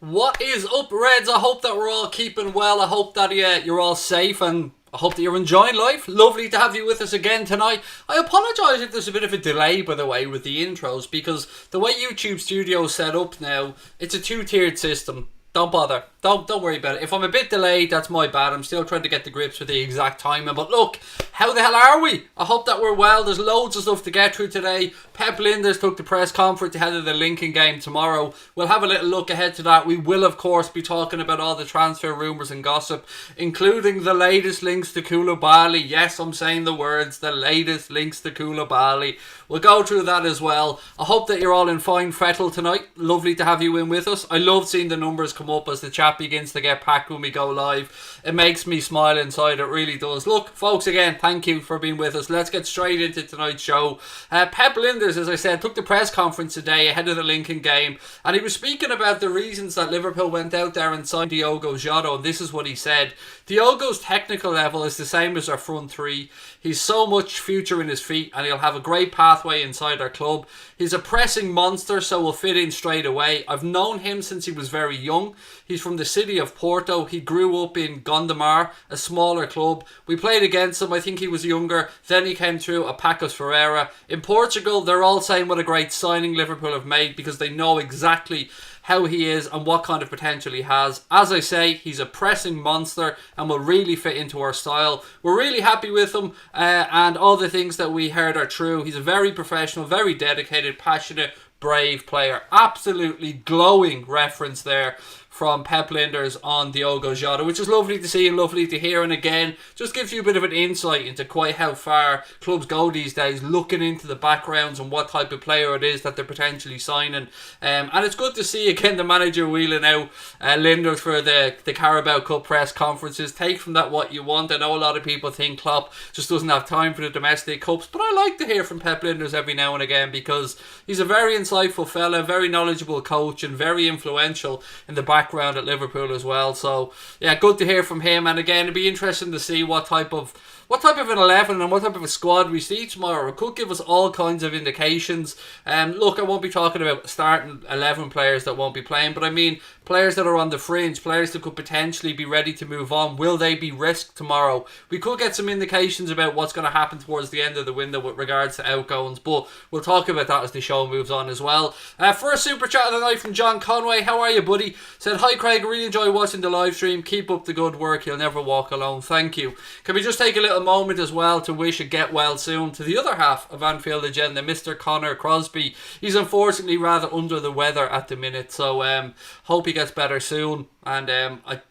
What is up, Reds? I hope that we're all keeping well. I hope that you're all safe, and I hope that you're enjoying life. Lovely to have you with us again tonight. I apologise if there's a bit of a delay, by the way, with the intros, because the way YouTube Studio is set up now, it's a two-tiered system. Don't bother. Don't worry about it. If I'm a bit delayed, that's my bad. I'm still trying to get the grips with the exact timing. But look, how the hell are we? I hope that we're well. There's loads of stuff to get through today. Pep Lijnders took the press conference ahead of the Lincoln game tomorrow. We'll have a little look ahead to that. We will, of course, be talking about all the transfer rumours and gossip, including the latest links to Koulibaly. Yes, I'm saying the words, the latest links to Koulibaly. We'll go through that as well. I hope that you're all in fine fettle tonight. Lovely to have you in with us. I love seeing the numbers come up as the chat begins to get packed when we go live. It makes me smile inside, it really does. Look, folks, again, thank you for being with us. Let's get straight into tonight's show. Pep Lijnders, as I said, took the press conference today ahead of the Lincoln game, and he was speaking about the reasons that Liverpool went out there and signed Thiago, Jadon, and this is what he said. Thiago's technical level is the same as our front three. He's so much future in his feet, and he'll have a great pathway inside our club. He's a pressing monster, so will fit in straight away. I've known him since he was very young. He's from the city of Porto. He grew up in Gondomar, a smaller club. We played against him. I think he was younger. Then he came through a Pacos Ferreira. In Portugal, they're all saying what a great signing Liverpool have made because they know exactly how he is and what kind of potential he has. As I say, he's a pressing monster and will really fit into our style. We're really happy with him, and all the things that we heard are true. He's a very professional, very dedicated, passionate, brave player. Absolutely glowing reference there from Pep Lijnders on Thiago Jadon, which is lovely to see and lovely to hear. And again, just gives you a bit of an insight into quite how far clubs go these days, looking into the backgrounds and what type of player it is that they're potentially signing. And it's good to see again the manager wheeling out Lijnders for the Carabao Cup press conferences. Take from that what you want. I know a lot of people think Klopp just doesn't have time for the domestic cups, but I like to hear from Pep Lijnders every now and again because he's a very insightful fella, very knowledgeable coach, and very influential in the background at Liverpool as well. So yeah, good to hear from him. And again, it'd be interesting to see what type of an 11 and what type of a squad we see tomorrow. It could give us all kinds of indications. Look, I won't be talking about starting 11 players that won't be playing, but I mean players that are on the fringe, players that could potentially be ready to move on. Will they be risked tomorrow? We could get some indications about what's going to happen towards the end of the window with regards to outgoings, but we'll talk about that as the show moves on as well. First super chat of the night from John Conway. How are you, buddy? Said, hi Craig, really enjoy watching the live stream. Keep up the good work. You'll never walk alone. Thank you. Can we just take a little moment as well to wish a get well soon to the other half of Anfield Agenda, Mr. Connor Crosby. He's unfortunately rather under the weather at the minute, so hope he gets better soon. And I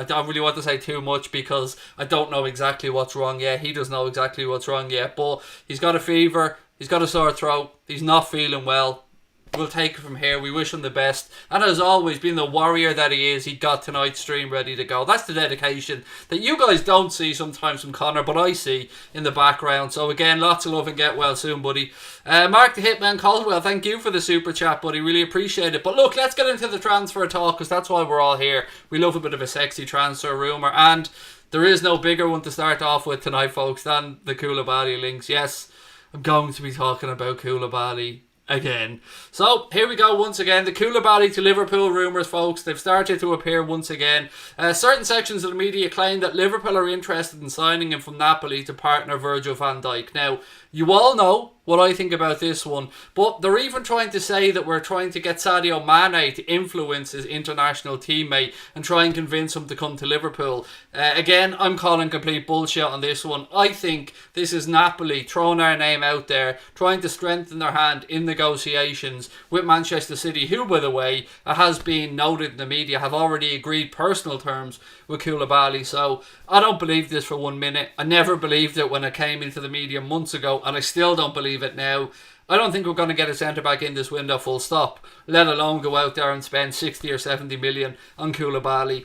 don't really want to say too much because I don't know exactly what's wrong yet. He doesn't know exactly what's wrong yet, but he's got a fever, he's got a sore throat, he's not feeling well. We'll take it from here. We wish him the best. And as always, being the warrior that he is, he got tonight's stream ready to go. That's the dedication that you guys don't see sometimes from Connor, but I see in the background. So again, lots of love and get well soon, buddy. Mark the Hitman Caldwell, thank you for the super chat, buddy. Really appreciate it. But look, let's get into the transfer talk because that's why we're all here. We love a bit of a sexy transfer rumour. And there is no bigger one to start off with tonight, folks, than the Koulibaly links. Yes, I'm going to be talking about Koulibaly again. So here we go once again. The Koulibaly to Liverpool rumours, folks. They've started to appear once again. Certain sections of the media claim that Liverpool are interested in signing him from Napoli to partner Virgil van Dijk. Now, you all know what I think about this one, but they're even trying to say that we're trying to get Sadio Mane to influence his international teammate and try and convince him to come to Liverpool. Again, I'm calling complete bullshit on this one. I think this is Napoli throwing our name out there, trying to strengthen their hand in negotiations with Manchester City, who, by the way, has been noted in the media, have already agreed personal terms with Koulibaly. So I don't believe this for 1 minute. I never believed it when I came into the media months ago, and I still don't believe it now. I don't think we're going to get a centre-back in this window full stop, let alone go out there and spend 60 or 70 million on Koulibaly.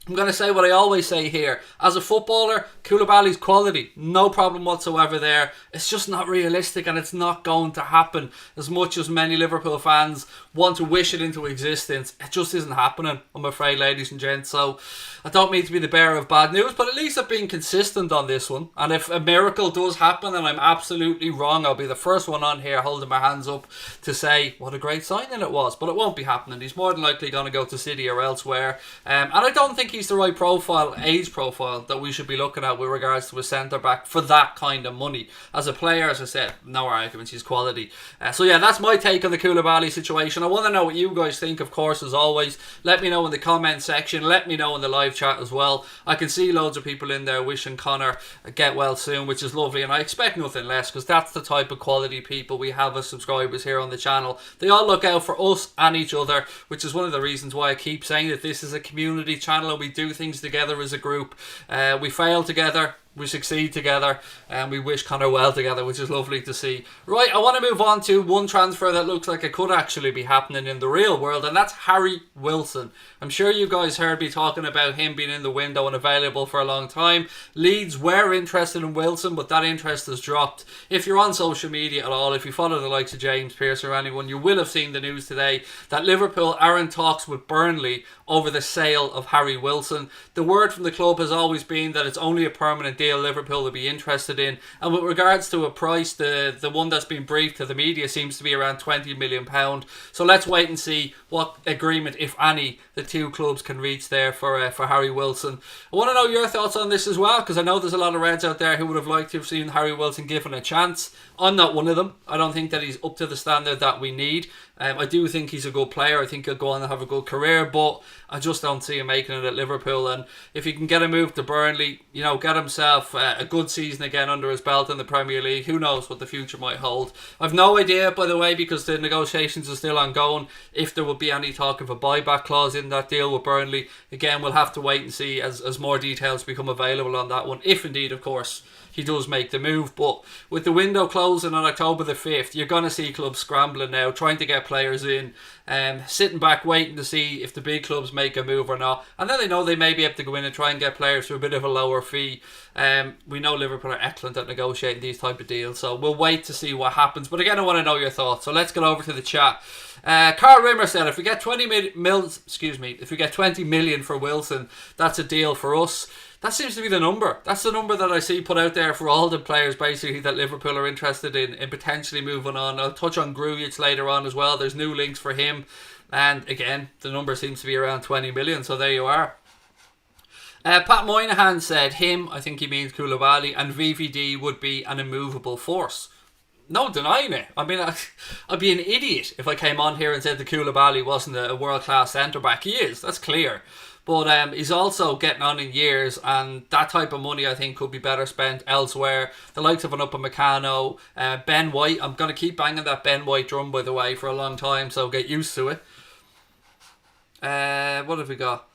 I'm going to say what I always say here. As a footballer, Koulibaly's quality, no problem whatsoever there. It's just not realistic, and it's not going to happen. As much as many Liverpool fans want to wish it into existence, it just isn't happening, I'm afraid, ladies and gents. So I don't mean to be the bearer of bad news, but at least I've been consistent on this one. And if a miracle does happen and I'm absolutely wrong, I'll be the first one on here holding my hands up to say what a great signing it was. But it won't be happening. He's more than likely going to go to City or elsewhere. And I don't think he's the right profile, age profile, that we should be looking at with regards to a centre-back for that kind of money. As a player, as I said, no arguments, he's quality. So yeah, that's my take on the Koulibaly situation. I want to know what you guys think, of course, as always. Let me know in the comment section. Let me know in the live chat as well. I can see loads of people in there wishing Connor get well soon, which is lovely, and I expect nothing less, because that's the type of quality people we have as subscribers here on the channel. They all look out for us and each other, which is one of the reasons why I keep saying that this is a community channel and we do things together as a group. We fail together, we succeed together, and we wish Connor well together, which is lovely to see. Right, I want to move on to one transfer that looks like it could actually be happening in the real world, and that's Harry Wilson. I'm sure you guys heard me talking about him being in the window and available for a long time. Leeds were interested in Wilson, but that interest has dropped. If you're on social media at all, if you follow the likes of James, Pearce or anyone, you will have seen the news today that Liverpool are in talks with Burnley over the sale of Harry Wilson. The word from the club has always been that it's only a permanent deal Liverpool will be interested in, and with regards to a price, the one that's been briefed to the media seems to be around £20 million. So let's wait and see what agreement, if any, the two clubs can reach there for Harry Wilson. I want to know your thoughts on this as well, because I know there's a lot of Reds out there who would have liked to have seen Harry Wilson given a chance. I'm not one of them. I don't think that he's up to the standard that we need. I do think he's a good player. I think he'll go on and have a good career, but I just don't see him making it at Liverpool. And if he can get a move to Burnley, you know, get himself a good season again under his belt in the Premier League, who knows what the future might hold. I've no idea, by the way, because the negotiations are still ongoing, if there will be any talk of a buyback clause in that deal with Burnley. Again, we'll have to wait and see as more details become available on that one, if indeed, of course, he does make the move. But with the window closing on October the 5th, you're going to see clubs scrambling now, trying to get players in, sitting back waiting to see if the big clubs make a move or not, and then they know they may be able to go in and try and get players for a bit of a lower fee. We know Liverpool are excellent at negotiating these type of deals, so we'll wait to see what happens. But again, I want to know your thoughts, so let's get over to the chat. Carl Rimmer said, if we get 20 million for Wilson, that's a deal for us. That seems to be the number. That's the number that I see put out there for all the players basically that Liverpool are interested in potentially moving on. I'll touch on Grujic later on as well. There's new links for him. And again, the number seems to be around 20 million. So there you are. Pat Moynihan said him, I think he means Koulibaly, and VVD would be an immovable force. No denying it. I mean, I'd be an idiot if I came on here and said that Koulibaly wasn't a world-class centre-back. He is, that's clear. But he's also getting on in years, and that type of money I think could be better spent elsewhere. The likes of an Upamecano, Ben White. I'm going to keep banging that Ben White drum, by the way, for a long time, so get used to it. What have we got?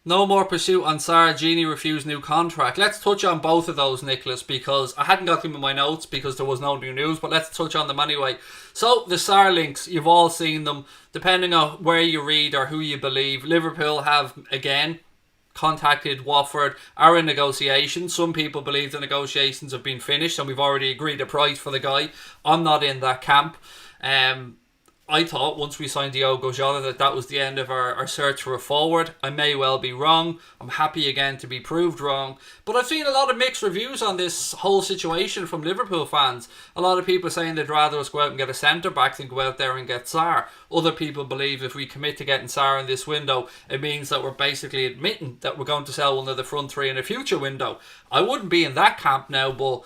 No more pursuit on Sarr. Genie refused new contract. Let's touch on both of those, Nicholas, because I hadn't got them in my notes because there was no new news, but let's touch on them anyway. So, the Sarr links, you've all seen them. Depending on where you read or who you believe, Liverpool have, again, contacted Watford, are in negotiations. Some people believe the negotiations have been finished and we've already agreed a price for the guy. I'm not in that camp. I thought once we signed Thiago that was the end of our search for a forward. I may well be wrong. I'm happy again to be proved wrong. But I've seen a lot of mixed reviews on this whole situation from Liverpool fans. A lot of people saying they'd rather us go out and get a centre-back than go out there and get Sarr. Other people believe if we commit to getting Sarr in this window, it means that we're basically admitting that we're going to sell one of the front three in a future window. I wouldn't be in that camp now, but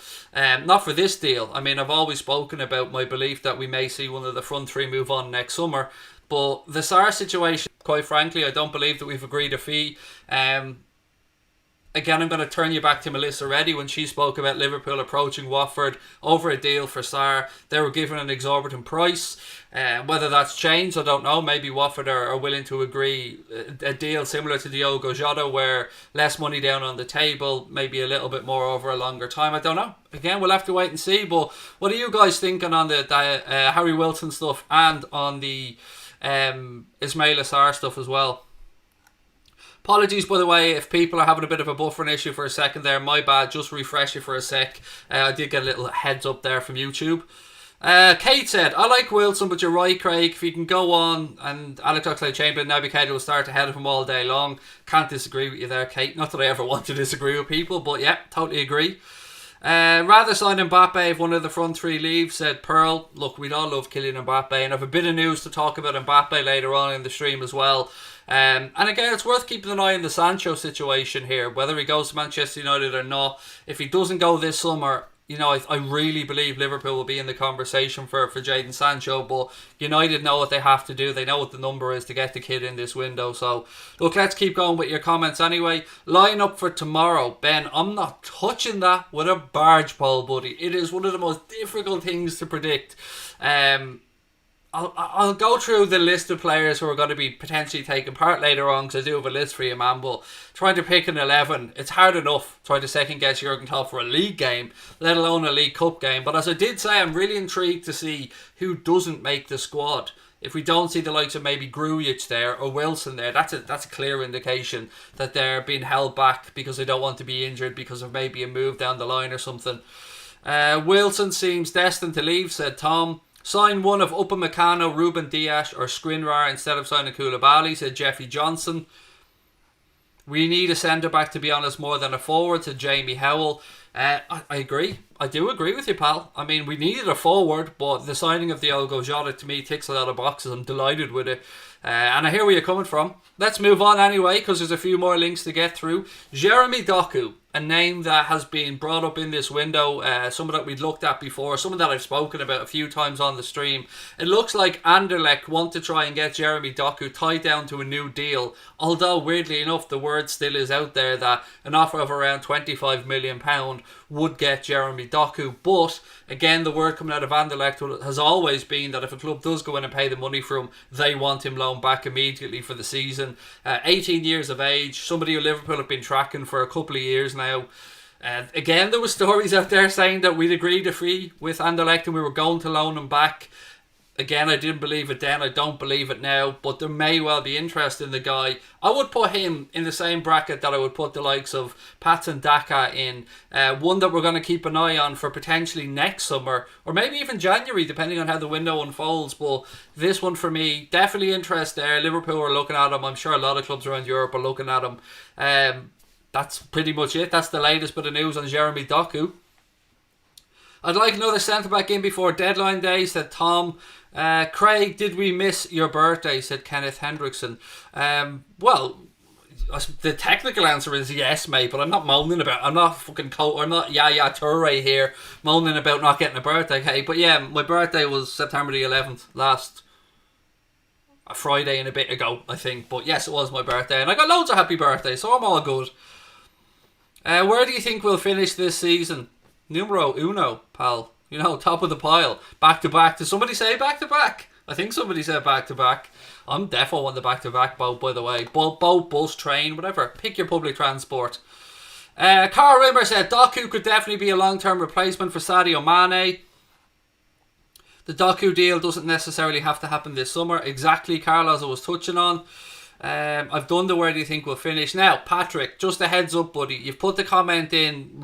not for this deal. I mean, I've always spoken about my belief that we may see one of the front three move on next summer. But the Sarr situation, quite frankly, I don't believe that we've agreed a fee. Again, I'm going to turn you back to Melissa Reddy when she spoke about Liverpool approaching Watford over a deal for Sarr. They were given an exorbitant price. Whether that's changed, I don't know. Maybe Watford are willing to agree a deal similar to Diogo Jota, where less money down on the table, maybe a little bit more over a longer time. I don't know. Again, we'll have to wait and see. But what are you guys thinking on the Harry Wilson stuff and on the Ismaila Sarr stuff as well? Apologies, by the way, if people are having a bit of a buffering issue for a second there. My bad, just refresh it for a sec. I did get a little heads up there from YouTube. Kate said, I like Wilson, but you're right, Craig. If he can go on and Alex Oxlade-Chamberlain, Naby Keita will start ahead of him all day long. Can't disagree with you there, Kate. Not that I ever want to disagree with people, but yeah, totally agree. Rather sign Mbappe if one of the front three leaves, said Pearl. Look, we'd all love Kylian Mbappe, and I have a bit of news to talk about Mbappe later on in the stream as well. And again, it's worth keeping an eye on the Sancho situation here, whether he goes to Manchester United or not. If he doesn't go this summer, you know, I really believe Liverpool will be in the conversation for Jadon Sancho, but United know what they have to do. They know what the number is to get the kid in this window. So, look, let's keep going with your comments anyway. Line up for tomorrow. Ben, I'm not touching that with a barge pole, buddy. It is one of the most difficult things to predict. I'll go through the list of players who are going to be potentially taking part later on, because I do have a list for you, man. But trying to pick an 11, it's hard enough trying to second guess Jurgen Klopp for a league game, let alone a League Cup game. But as I did say, I'm really intrigued to see who doesn't make the squad. If we don't see the likes of maybe Grujic there or Wilson there, that's a clear indication that they're being held back because they don't want to be injured because of maybe a move down the line or something. Wilson seems destined to leave, said Tom. Sign one of Upamecano, Ruben Dias or Skriniar instead of signing Koulibaly, said Jeffrey Johnson. We need a centre-back, to be honest, more than a forward, said Jamie Howell. I agree. I do agree with you, pal. I mean, we needed a forward, but the signing of Thiago Jota, to me, ticks a lot of boxes. I'm delighted with it. And I hear where you're coming from. Let's move on anyway, because there's a few more links to get through. Jeremy Doku, a name that has been brought up in this window, someone that we'd looked at before, someone that I've spoken about a few times on the stream. It looks like Anderlecht want to try and get Jeremy Doku tied down to a new deal, although weirdly enough the word still is out there that an offer of around £25 million would get Jeremy Doku. But again, the word coming out of Anderlecht has always been that if a club does go in and pay the money for him, they want him loaned back immediately for the season. 18 years of age, somebody who Liverpool have been tracking for a couple of years now. Again, there were stories out there saying that we'd agreed a fee with Anderlecht and we were going to loan him back. Again, I didn't believe it then, I don't believe it now, but there may well be interest in the guy. I would put him in the same bracket that I would put the likes of Patson Daka in. One that we're going to keep an eye on for potentially next summer, or maybe even January, depending on how the window unfolds. But this one for me, definitely interest there. Liverpool are looking at him. I'm sure a lot of clubs around Europe are looking at him. That's pretty much it. That's the latest bit of news on Jeremy Doku. I'd like another centre-back in before deadline day, said Tom. Craig, did we miss your birthday, said Kenneth Hendrickson. Well, the technical answer is yes, mate, but I'm not moaning about, I'm not Yaya Toure here moaning about not getting a birthday, okay? But yeah, my birthday was September the 11th, last Friday and a bit ago, I think. But yes, it was my birthday, and I got loads of happy birthdays, so I'm all good. Where do you think we'll finish this season? Numero uno, pal. You know, top of the pile. Back to back. Did somebody say back to back? I think somebody said back to back. I'm defo on the back to back boat, by the way. Boat, bus, train, whatever. Pick your public transport. Carl Rimmer said Doku could definitely be a long-term replacement for Sadio Mane. The Doku deal doesn't necessarily have to happen this summer. Exactly, Carl, as I was touching on. I've done the where do you think we'll finish. Now, Patrick, just a heads up, buddy. You've put the comment in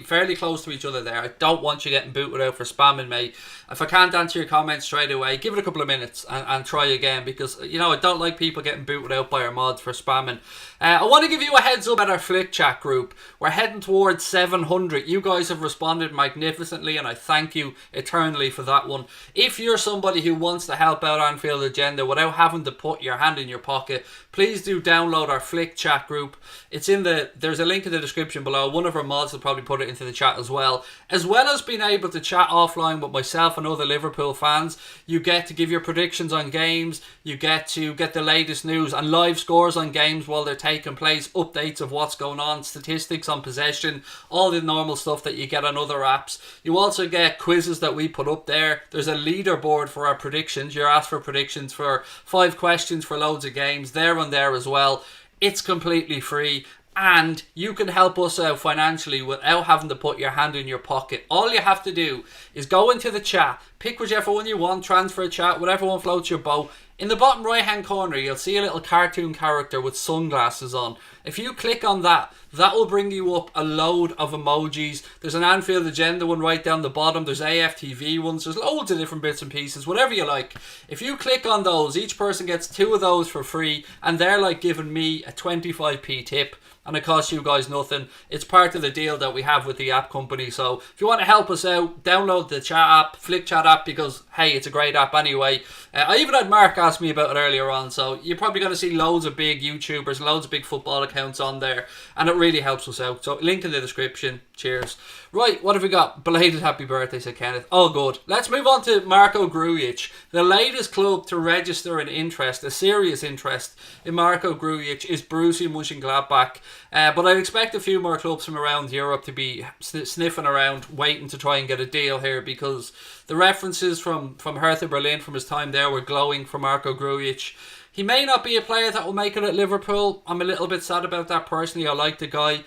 fairly close to each other there. I don't want you getting booted out for spamming, mate. If I can't answer your comment straight away, give it a couple of minutes and try again, because, you know, I don't like people getting booted out by our mods for spamming. I want to give you a heads up at our Flick Chat group. We're heading towards 700. You guys have responded magnificently, and I thank you eternally for that one. If you're somebody who wants to help out Anfield Agenda without having to put your hand in your pocket, please do download our Flick Chat group. It's in there's a link in the description below. One of our mods will probably put it into the chat as well. As well as being able to chat offline with myself and other Liverpool fans, you get to give your predictions on games, you get to get the latest news and live scores on games while they're taking place, updates of what's going on, statistics on possession, all the normal stuff that you get on other apps. You also get quizzes that we put up there. There's a leaderboard for our predictions. You're asked for predictions for 5 questions for loads of games. They're on there as well. It's completely free, and you can help us out financially without having to put your hand in your pocket. All you have to do is go into the chat, pick whichever one you want, transfer chat, whatever one floats your boat, In the bottom right hand corner, you'll see a little cartoon character with sunglasses on. If you click on that, that will bring you up a load of emojis. There's an Anfield agenda one right down the bottom. There's AFTV ones. There's loads of different bits and pieces, whatever you like. If you click on those, each person gets 2 of those for free, and they're like giving me a 25p tip. And it costs you guys nothing. It's part of the deal that we have with the app company. So if you want to help us out, download the chat app, Flick Chat app, because hey, it's a great app anyway. I even had Mark ask me about it earlier on. So you're probably going to see loads of big YouTubers, loads of big football accounts on there, and it really helps us out. So link in the description. Cheers. Right, what have we got? Belated happy birthday, said Kenneth. Oh, good. Let's move on to Marco Grujic, the latest club to register an interest, a serious interest in Marco Grujic, is Borussia Mönchengladbach. But I'd expect a few more clubs from around Europe to be sniffing around, waiting to try and get a deal here, because the references from Hertha Berlin from his time there were glowing for Marco Grujic. He may not be a player that will make it at Liverpool. I'm a little bit sad about that personally. I like the guy,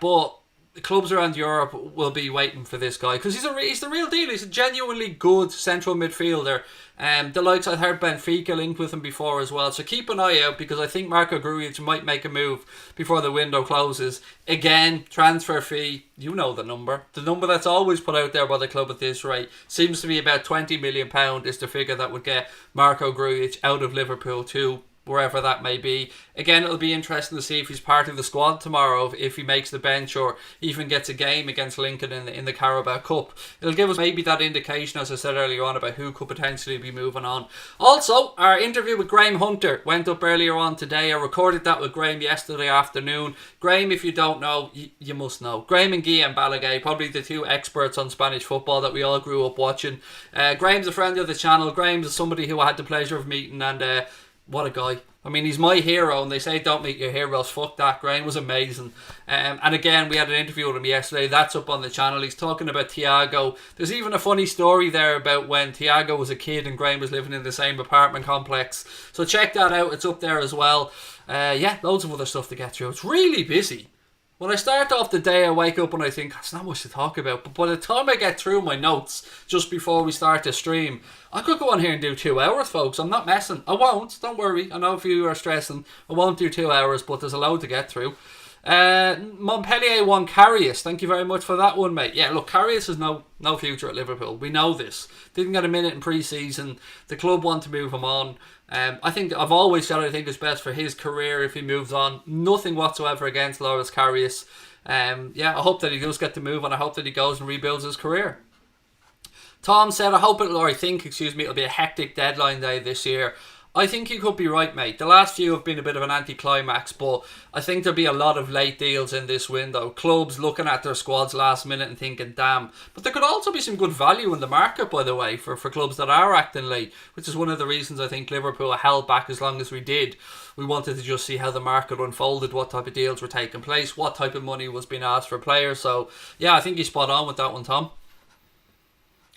but the clubs around Europe will be waiting for this guy, because he's the real deal. He's a genuinely good central midfielder. The likes, I've heard Benfica linked with him before as well. So keep an eye out, because I think Marco Grujic might make a move before the window closes. Again, transfer fee, you know the number. The number that's always put out there by the club at this rate seems to be about £20 million is the figure that would get Marco Grujic out of Liverpool to wherever that may be. Again, it'll be interesting to see if he's part of the squad tomorrow, if he makes the bench or even gets a game against Lincoln in the Carabao Cup. It'll give us maybe that indication, as I said earlier on, about who could potentially be moving on. Also, our interview with Graham Hunter went up earlier on today. I recorded that with Graham yesterday afternoon. Graham, if you don't know, you must know. Graham and Guillaume Balaguer, probably the 2 experts on Spanish football that we all grew up watching. Graham's a friend of the channel. Graham's somebody who I had the pleasure of meeting, and what a guy. I mean, he's my hero, and they say don't meet your heroes. Fuck that. Graham was amazing. And again, we had an interview with him yesterday. That's up on the channel. He's talking about Thiago. There's even a funny story there about when Thiago was a kid and Graham was living in the same apartment complex. So check that out. It's up there as well. Yeah, loads of other stuff to get through. It's really busy. When I start off the day, I wake up and I think, there's not much to talk about. But by the time I get through my notes, just before we start the stream, I could go on here and do 2 hours, folks. I'm not messing. I won't. Don't worry. I know if you are stressing, I won't do 2 hours, but there's a load to get through. Montpellier won Karius. Thank you very much for that one, mate. Yeah, look, Karius has no future at Liverpool. We know this. Didn't get a minute in pre-season. The club want to move him on. I think I've always said I think it's best for his career if he moves on. Nothing whatsoever against Loris Karius. Yeah, I hope that he does get the move, and I hope that he goes and rebuilds his career. Tom said, I think it'll be a hectic deadline day this year. I think you could be right, mate. The last few have been a bit of an anticlimax, but I think there'll be a lot of late deals in this window. Clubs looking at their squads last minute and thinking, damn. But there could also be some good value in the market, by the way, for clubs that are acting late, which is one of the reasons I think Liverpool held back as long as we did. We wanted to just see how the market unfolded, what type of deals were taking place, what type of money was being asked for players. So, yeah, I think you're spot on with that one, Tom.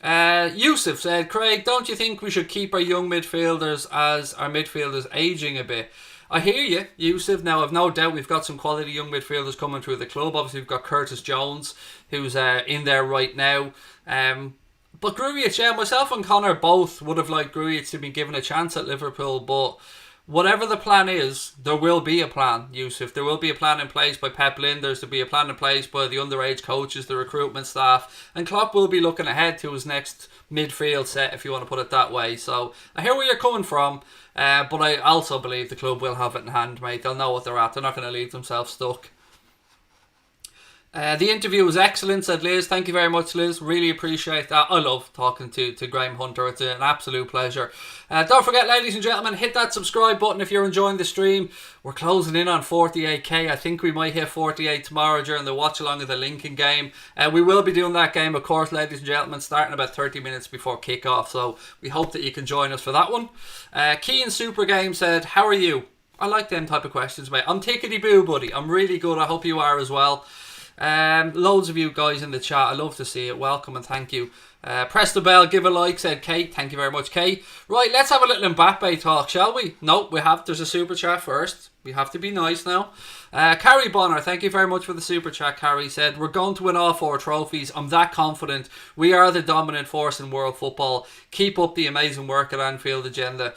Yusuf said, Craig, don't you think we should keep our young midfielders as our midfielders ageing a bit? I hear you, Yusuf. Now, I've no doubt we've got some quality young midfielders coming through the club. Obviously, we've got Curtis Jones, who's in there right now. But Grujic, yeah, myself and Connor both would have liked Grujic to be given a chance at Liverpool, but whatever the plan is, there will be a plan, Yusuf. There will be a plan in place by Pep Linders. There'll be a plan in place by the underage coaches, the recruitment staff. And Klopp will be looking ahead to his next midfield set, if you want to put it that way. So I hear where you're coming from, but I also believe the club will have it in hand, mate. They'll know what they're at. They're not going to leave themselves stuck. The interview was excellent, said Liz. Thank you very much, Liz. Really appreciate that. I love talking to Graham Hunter. It's an absolute pleasure. Don't forget, ladies and gentlemen, hit that subscribe button if you're enjoying the stream. We're closing in on 48k. I think we might hit 48 tomorrow during the watch-along of the Lincoln game. We will be doing that game, of course, ladies and gentlemen, starting about 30 minutes before kick-off. So we hope that you can join us for that one. Keane Super Game said, how are you? I like them type of questions, mate. I'm tickety-boo, buddy. I'm really good. I hope you are as well. Loads of you guys in the chat. I love to see it. Welcome and thank you. Press the bell, give a like, said Kate. Thank you very much, Kate. Right, let's have a little Mbappe talk, shall we? No, there's a super chat first. We have to be nice now. Carrie Bonner, thank you very much for the super chat. Carrie said, we're going to win all 4 trophies. I'm that confident. We are the dominant force in world football. Keep up the amazing work at Anfield Agenda.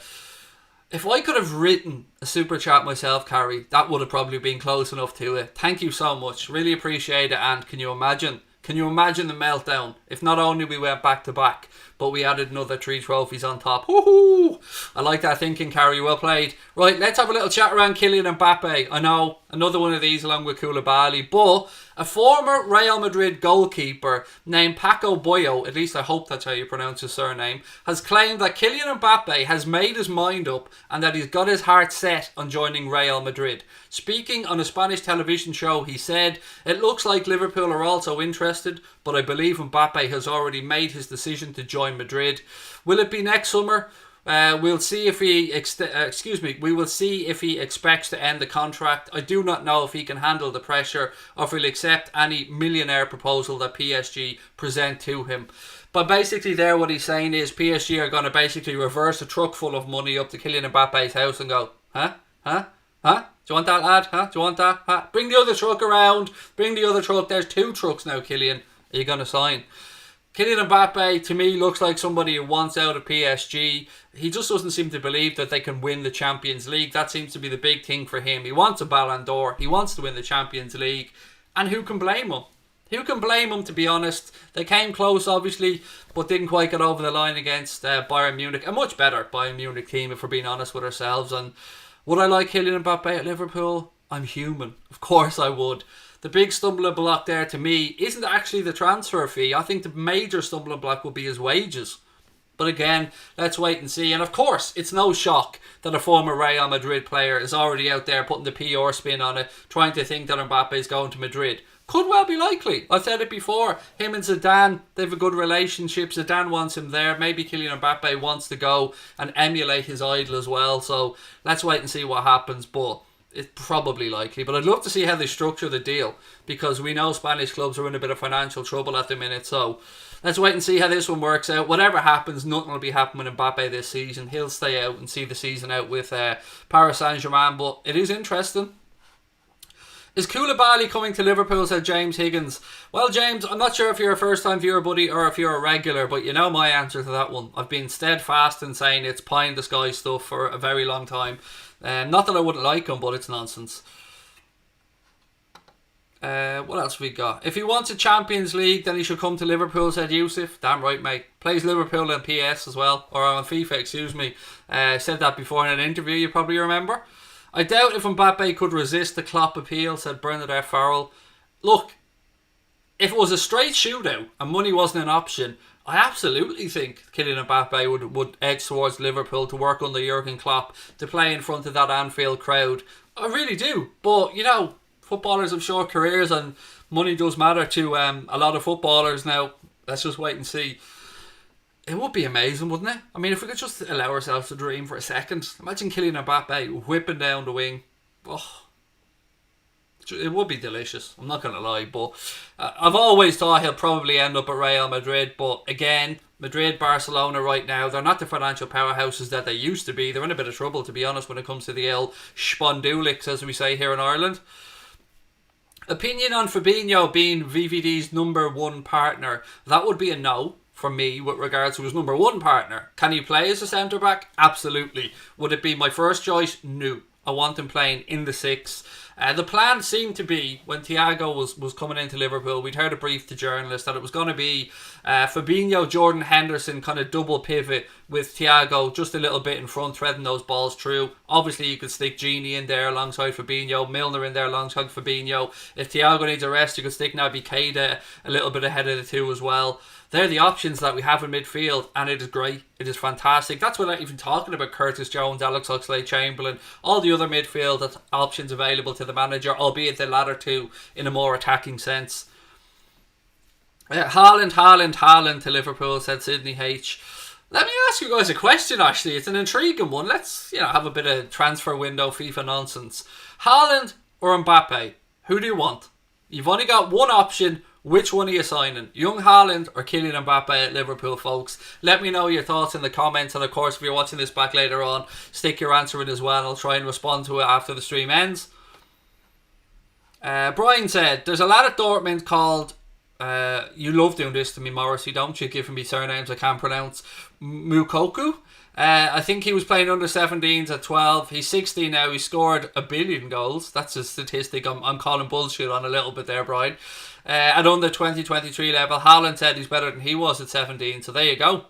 If I could have written a super chat myself, Carrie, that would have probably been close enough to it. Thank you so much. Really appreciate it. And can you imagine the meltdown if not only we went back to back, but we added another 3 trophies on top? Woohoo! I like that thinking, Carrie. Well played. Right, let's have a little chat around Kylian Mbappe. I know, another one of these along with Koulibaly, but a former Real Madrid goalkeeper named Paco Boyo, at least I hope that's how you pronounce his surname, has claimed that Kylian Mbappe has made his mind up and that he's got his heart set on joining Real Madrid. Speaking on a Spanish television show, he said, "It looks like Liverpool are also interested, but I believe Mbappe has already made his decision to join Madrid. Will it be next summer? We'll see if he we will see if he expects to end the contract. I do not know if he can handle the pressure or if he'll accept any millionaire proposal that PSG present to him." But basically there what he's saying is PSG are going to basically reverse a truck full of money up to Kylian Mbappe's house and go, huh? Do you want that, lad? Huh? Do you want that? Huh? Bring the other truck around. Bring the other truck. There's 2 trucks now, Kylian. Are you going to sign? Kylian Mbappe, to me, looks like somebody who wants out of PSG. He just doesn't seem to believe that they can win the Champions League. That seems to be the big thing for him. He wants a Ballon d'Or. He wants to win the Champions League. And who can blame him? Who can blame him, to be honest? They came close, obviously, but didn't quite get over the line against Bayern Munich. A much better Bayern Munich team, if we're being honest with ourselves. And would I like Kylian Mbappe at Liverpool? I'm human. Of course I would. The big stumbling block there to me isn't actually the transfer fee. I think the major stumbling block will be his wages. But again, let's wait and see. And of course, it's no shock that a former Real Madrid player is already out there putting the PR spin on it, trying to think that Mbappe is going to Madrid. Could well be likely. I've said it before. Him and Zidane, they have a good relationship. Zidane wants him there. Maybe Kylian Mbappe wants to go and emulate his idol as well. So let's wait and see what happens. But it's probably likely. But I'd love to see how they structure the deal, because we know Spanish clubs are in a bit of financial trouble at the minute. So let's wait and see how this one works out. Whatever happens, nothing will be happening with Mbappe this season. He'll stay out and see the season out with Paris Saint-Germain. But it is interesting. Is Koulibaly coming to Liverpool, said James Higgins? Well, James, I'm not sure if you're a first-time viewer, buddy, or if you're a regular, but you know my answer to that one. I've been steadfast in saying it's pie-in-the-sky stuff for a very long time. Not that I wouldn't like him, but it's nonsense. What else have we got? If he wants a Champions League, then he should come to Liverpool, said Yusuf. Damn right, mate. Plays Liverpool on PS as well, or on FIFA, excuse me. Said that before in an interview, you probably remember. I doubt if Mbappe could resist the Klopp appeal, said Bernadette Farrell. Look, if it was a straight shootout and money wasn't an option, I absolutely think Kylian Mbappe would edge towards Liverpool to work under Jurgen Klopp, to play in front of that Anfield crowd. I really do. But, you know, footballers have short careers and money does matter to a lot of footballers. Now, let's just wait and see. It would be amazing, wouldn't it? I mean, if we could just allow ourselves to dream for a second. Imagine Kylian Mbappe whipping down the wing. Oh, it would be delicious. I'm not going to lie. But I've always thought he'll probably end up at Real Madrid. But again, Madrid, Barcelona right now, they're not the financial powerhouses that they used to be. They're in a bit of trouble, to be honest, when it comes to the El Spondulics, as we say here in Ireland. Opinion on Fabinho being VVD's number 1 partner. That would be a no for me with regards to his number 1 partner. Can he play as a centre-back? Absolutely. Would it be my first choice? No. I want him playing in the 6. The plan seemed to be, when Thiago was coming into Liverpool, we'd heard a brief to journalists that it was going to be Fabinho, Jordan, Henderson kind of double pivot with Thiago just a little bit in front, threading those balls through. Obviously you could stick Gini in there alongside Fabinho, Milner in there alongside Fabinho. If Thiago needs a rest, you could stick Naby Keita a little bit ahead of the 2 as well. They're the options that we have in midfield, and it is great. It is fantastic. That's without even talking about Curtis Jones, Alex Oxlade-Chamberlain, all the other midfield options available to the manager, albeit the latter 2 in a more attacking sense. Haaland to Liverpool, said Sydney H. Let me ask you guys a question, actually. It's an intriguing one. Let's have a bit of transfer window FIFA nonsense. Haaland or Mbappe? Who do you want? You've only got one option. Which one are you signing? Young Haaland or Kylian Mbappe at Liverpool, folks? Let me know your thoughts in the comments. And of course, if you're watching this back later on, stick your answer in as well. I'll try and respond to it after the stream ends. Brian said, there's a lad at Dortmund called You love doing this to me, Morrissey, don't you? Giving me surnames I can't pronounce. Mukoku. I think he was playing under 17s at 12. He's 16 now. He scored 1 billion goals. That's a statistic I'm calling bullshit on a little bit there, Brian. At under 2023 level, Haaland said he's better than he was at 17. So there you go.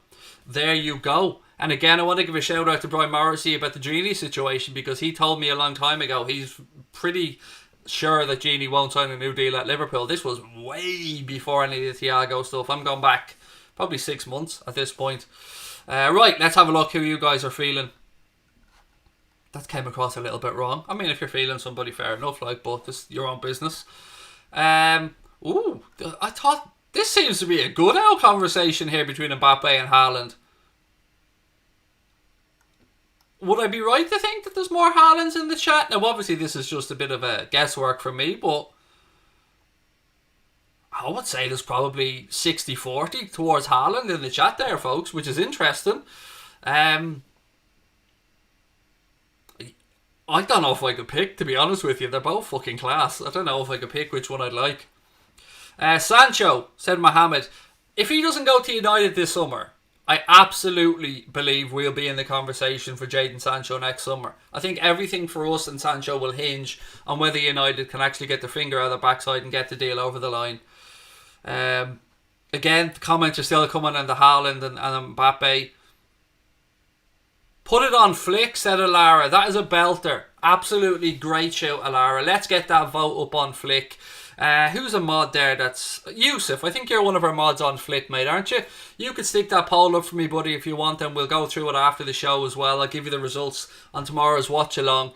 There you go. And again, I want to give a shout out to Brian Morrissey about the Genie situation, because he told me a long time ago he's pretty sure that Genie won't sign a new deal at Liverpool. This was way before any of the Thiago stuff. I'm going back probably 6 months at this point. Right, let's have a look who you guys are feeling. That came across a little bit wrong. I mean, if you're feeling somebody, fair enough, like, but it's your own business. I thought this seems to be a good old conversation here between Mbappe and Haaland. Would I be right to think that there's more Haalands in the chat? Now, obviously, this is just a bit of a guesswork for me, but I would say there's probably 60-40 towards Haaland in the chat there, folks, which is interesting. I don't know if I could pick, to be honest with you. They're both fucking class. I don't know if I could pick which one I'd like. Sancho, said Mohammed, if he doesn't go to United this summer, I absolutely believe we'll be in the conversation for Jadon Sancho next summer. I think everything for us and Sancho will hinge on whether United can actually get their finger out of their backside and get the deal over the line. Again, the comments are still coming on the Haaland and Mbappe. Put it on Flick, said Alara. That is a belter. Absolutely great shout, Alara. Let's get that vote up on Flick. Who's a mod there? That's Yusuf. I think you're one of our mods on Flick, mate, aren't you? You could stick that poll up for me, buddy, if you want, and we'll go through it after the show as well. I'll give you the results on tomorrow's watch-along.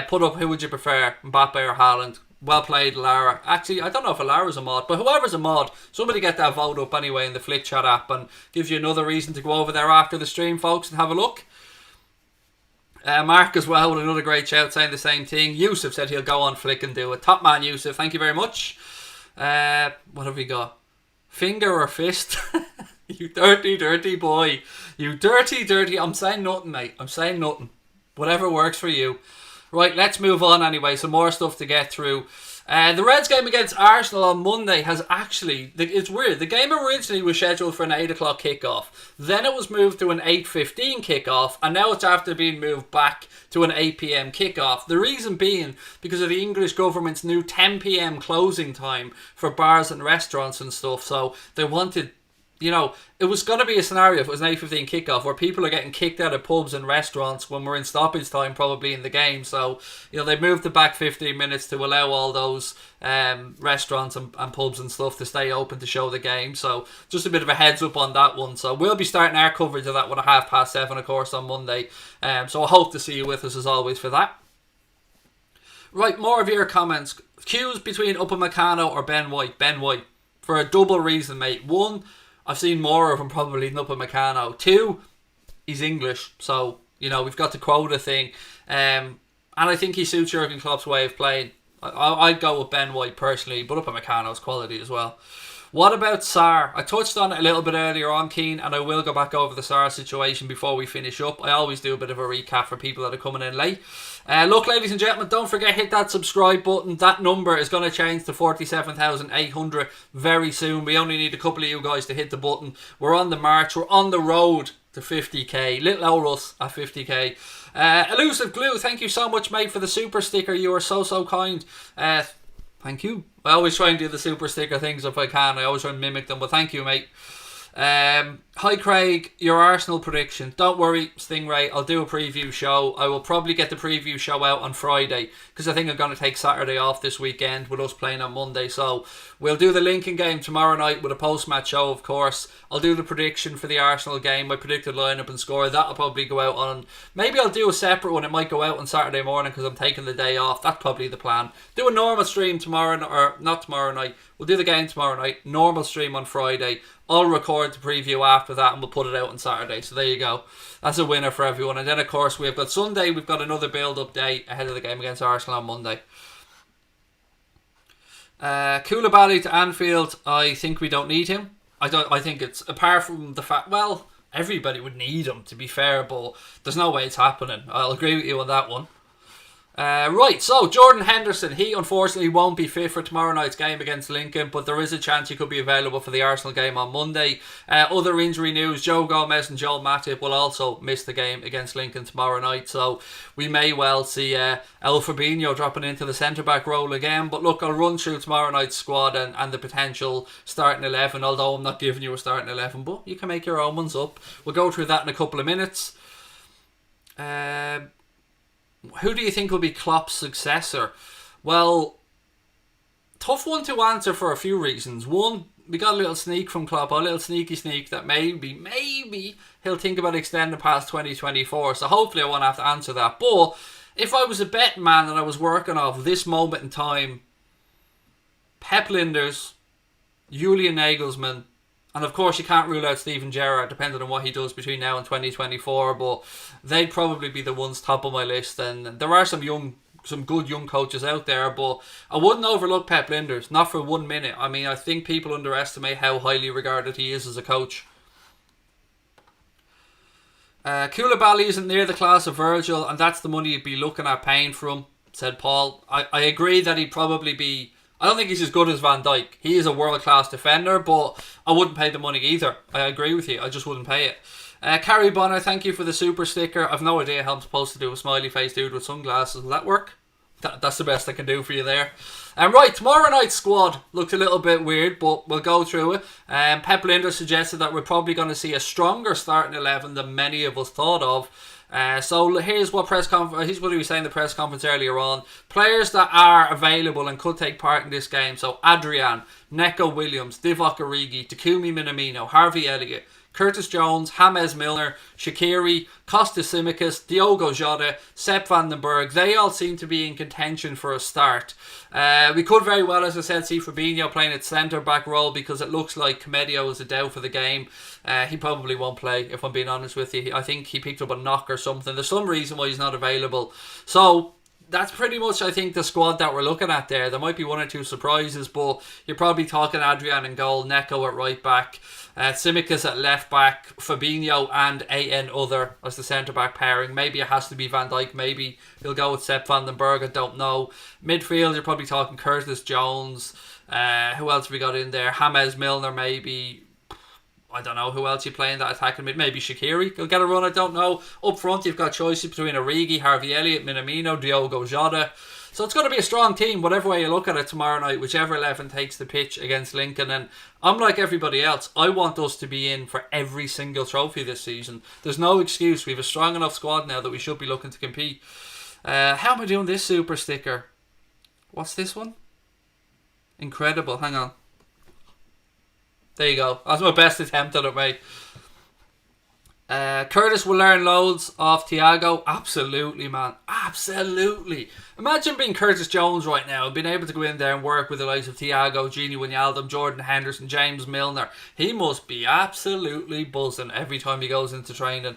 Put up who would you prefer, Mbappe or Haaland. Well played, Lara. Actually, I don't know if Lara's a mod, but whoever's a mod, somebody get that vote up anyway in the Flick Chat app, and gives you another reason to go over there after the stream, folks, and have a look. Mark as well with another great shout saying the same thing. Yusuf said he'll go on Flick and do it. Top man, Yusuf. Thank you very much. What have we got? Finger or fist? You dirty, dirty boy. You dirty, dirty. I'm saying nothing, mate. I'm saying nothing. Whatever works for you. Right, let's move on anyway. Some more stuff to get through. The Reds game against Arsenal on Monday has actually... It's weird. The game originally was scheduled for an 8 o'clock kickoff. Then it was moved to an 8:15 kickoff. And now it's after being moved back to an 8 p.m. kickoff. The reason being because of the English government's new 10 p.m. closing time for bars and restaurants and stuff. So they wanted... You know, it was going to be a scenario if it was an 8:15 kickoff where people are getting kicked out of pubs and restaurants when we're in stoppage time probably in the game. So, you know, they moved it back 15 minutes to allow all those restaurants and pubs and stuff to stay open to show the game. So, just a bit of a heads up on that one. So, we'll be starting our coverage of that one at 7:30, of course, on Monday. So, I hope to see you with us as always for that. Right, more of your comments. Cues between Upamecano or Ben White. Ben White. For a double reason, mate. One... I've seen more of him probably than Upamecano. 2, he's English, so, you know, we've got the quota thing. And I think he suits Jurgen Klopp's way of playing. I'd go with Ben White personally, but Upamecano's quality as well. What about Sarr? I touched on it a little bit earlier on, Keane, and I will go back over the Sarr situation before we finish up. I always do a bit of a recap for people that are coming in late. Look, ladies and gentlemen, don't forget, hit that subscribe button. That number is going to change to 47,800 very soon. We only need a couple of you guys to hit the button. We're on the march. We're on the road to 50k. Little old us at 50k. Elusive Glue, thank you so much, mate, for the super sticker. You are so kind. Thank you. I always try and do the super sticker things if I can. I always try and mimic them, but thank you, mate. Hi Craig, your Arsenal prediction. Don't worry, Stingray, I'll do a preview show. I will probably get the preview show out on Friday because I think I'm going to take Saturday off this weekend with us playing on Monday. So we'll do the Lincoln game tomorrow night with a post-match show, of course. I'll do the prediction for the Arsenal game, my predicted lineup and score. That'll probably go out on... Maybe I'll do a separate one. It might go out on Saturday morning because I'm taking the day off. That's probably the plan. Do a normal stream tomorrow, or not tomorrow night. We'll do the game tomorrow night. Normal stream on Friday. I'll record the preview after that and we'll put it out on Saturday. So there you go. That's a winner for everyone. And then, of course, we've got Sunday. We've got another build-up day ahead of the game against Arsenal on Monday. Koulibaly to Anfield. I think we don't need him. I think it's, apart from the fact, well, everybody would need him, to be fair, but there's no way it's happening. I'll agree with you on that one. Right, so Jordan Henderson, he unfortunately won't be fit for tomorrow night's game against Lincoln, but there is a chance he could be available for the Arsenal game on Monday. Other injury news, Joe Gomez and Joel Matip will also miss the game against Lincoln tomorrow night, so we may well see El Fabinho dropping into the centre-back role again. But look, I'll run through tomorrow night's squad and the potential starting 11, although I'm not giving you a starting 11, but you can make your own ones up. We'll go through that in a couple of minutes. Who do you think will be Klopp's successor? Well, tough one to answer for a few reasons. One, we got a little sneak from Klopp, a little sneaky sneak that maybe he'll think about extending past 2024. So hopefully I won't have to answer that. But if I was a betting man and I was working off this moment in time, Pep Linders, Julian Nagelsmann, and of course you can't rule out Steven Gerrard depending on what he does between now and 2024, but they'd probably be the ones top of my list. And there are some good young coaches out there, but I wouldn't overlook Pep Linders, not for 1 minute. I mean, I think people underestimate how highly regarded he is as a coach. Koulibaly isn't near the class of Virgil, and that's the money you'd be looking at paying for him, said Paul. I agree that he'd probably be... I don't think he's as good as Van Dijk. He is a world-class defender, but I wouldn't pay the money either. I agree with you. I just wouldn't pay it. Carrie Bonner, thank you for the super sticker. I've no idea how I'm supposed to do a smiley face dude with sunglasses. Will that work? That's the best I can do for you there. Right, tomorrow night's squad looked a little bit weird, but we'll go through it. Pep Linder suggested that we're probably going to see a stronger starting 11 than many of us thought of. So here's what he was saying in the press conference earlier on. Players that are available and could take part in this game. So Adrian, Neco Williams, Divock Origi, Takumi Minamino, Harvey Elliott, Curtis Jones, James Milner, Shaqiri, Kostas Tsimikas, Diogo Jota, Sepp van den Berg. They all seem to be in contention for a start. We could very well, as I said, see Fabinho playing at centre-back role because it looks like Comedio is a doubt for the game. He probably won't play, if I'm being honest with you. I think he picked up a knock or something. There's some reason why he's not available. So that's pretty much, I think, the squad that we're looking at there. There might be one or two surprises, but you're probably talking Adrian in goal, Neco at right back, Tsimikas at left back, Fabinho and AN other as the centre-back pairing. Maybe it has to be Van Dijk. Maybe he'll go with Sepp van den Berg. I don't know. Midfield, you're probably talking Curtis Jones. Who else have we got in there? James Milner, maybe. I don't know who else you play in that attacking mid. Maybe Shaqiri. He'll get a run, I don't know. Up front, you've got choices between Origi, Harvey Elliott, Minamino, Diogo Jota. So it's going to be a strong team, whatever way you look at it tomorrow night, whichever 11 takes the pitch against Lincoln. And I'm like everybody else. I want us to be in for every single trophy this season. There's no excuse. We have a strong enough squad now that we should be looking to compete. How am I doing this super sticker? What's this one? Incredible. Hang on. There you go. That's my best attempt at it, mate. Curtis will learn loads off Thiago. Absolutely, man. Absolutely. Imagine being Curtis Jones right now and being able to go in there and work with the likes of Thiago, Gini Wijnaldum, Jordan Henderson, James Milner. He must be absolutely buzzing every time he goes into training.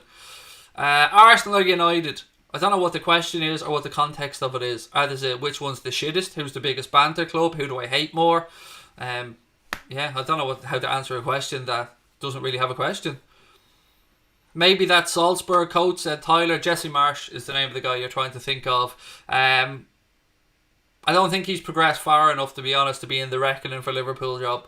Arsenal or United? I don't know what the question is or what the context of it is. Either which one's the shittest? Who's the biggest banter club? Who do I hate more? Yeah, I don't know how to answer a question that doesn't really have a question. Maybe that Salzburg coach said Tyler. Jesse Marsh is the name of the guy you're trying to think of. I don't think he's progressed far enough, to be honest, to be in the reckoning for Liverpool job.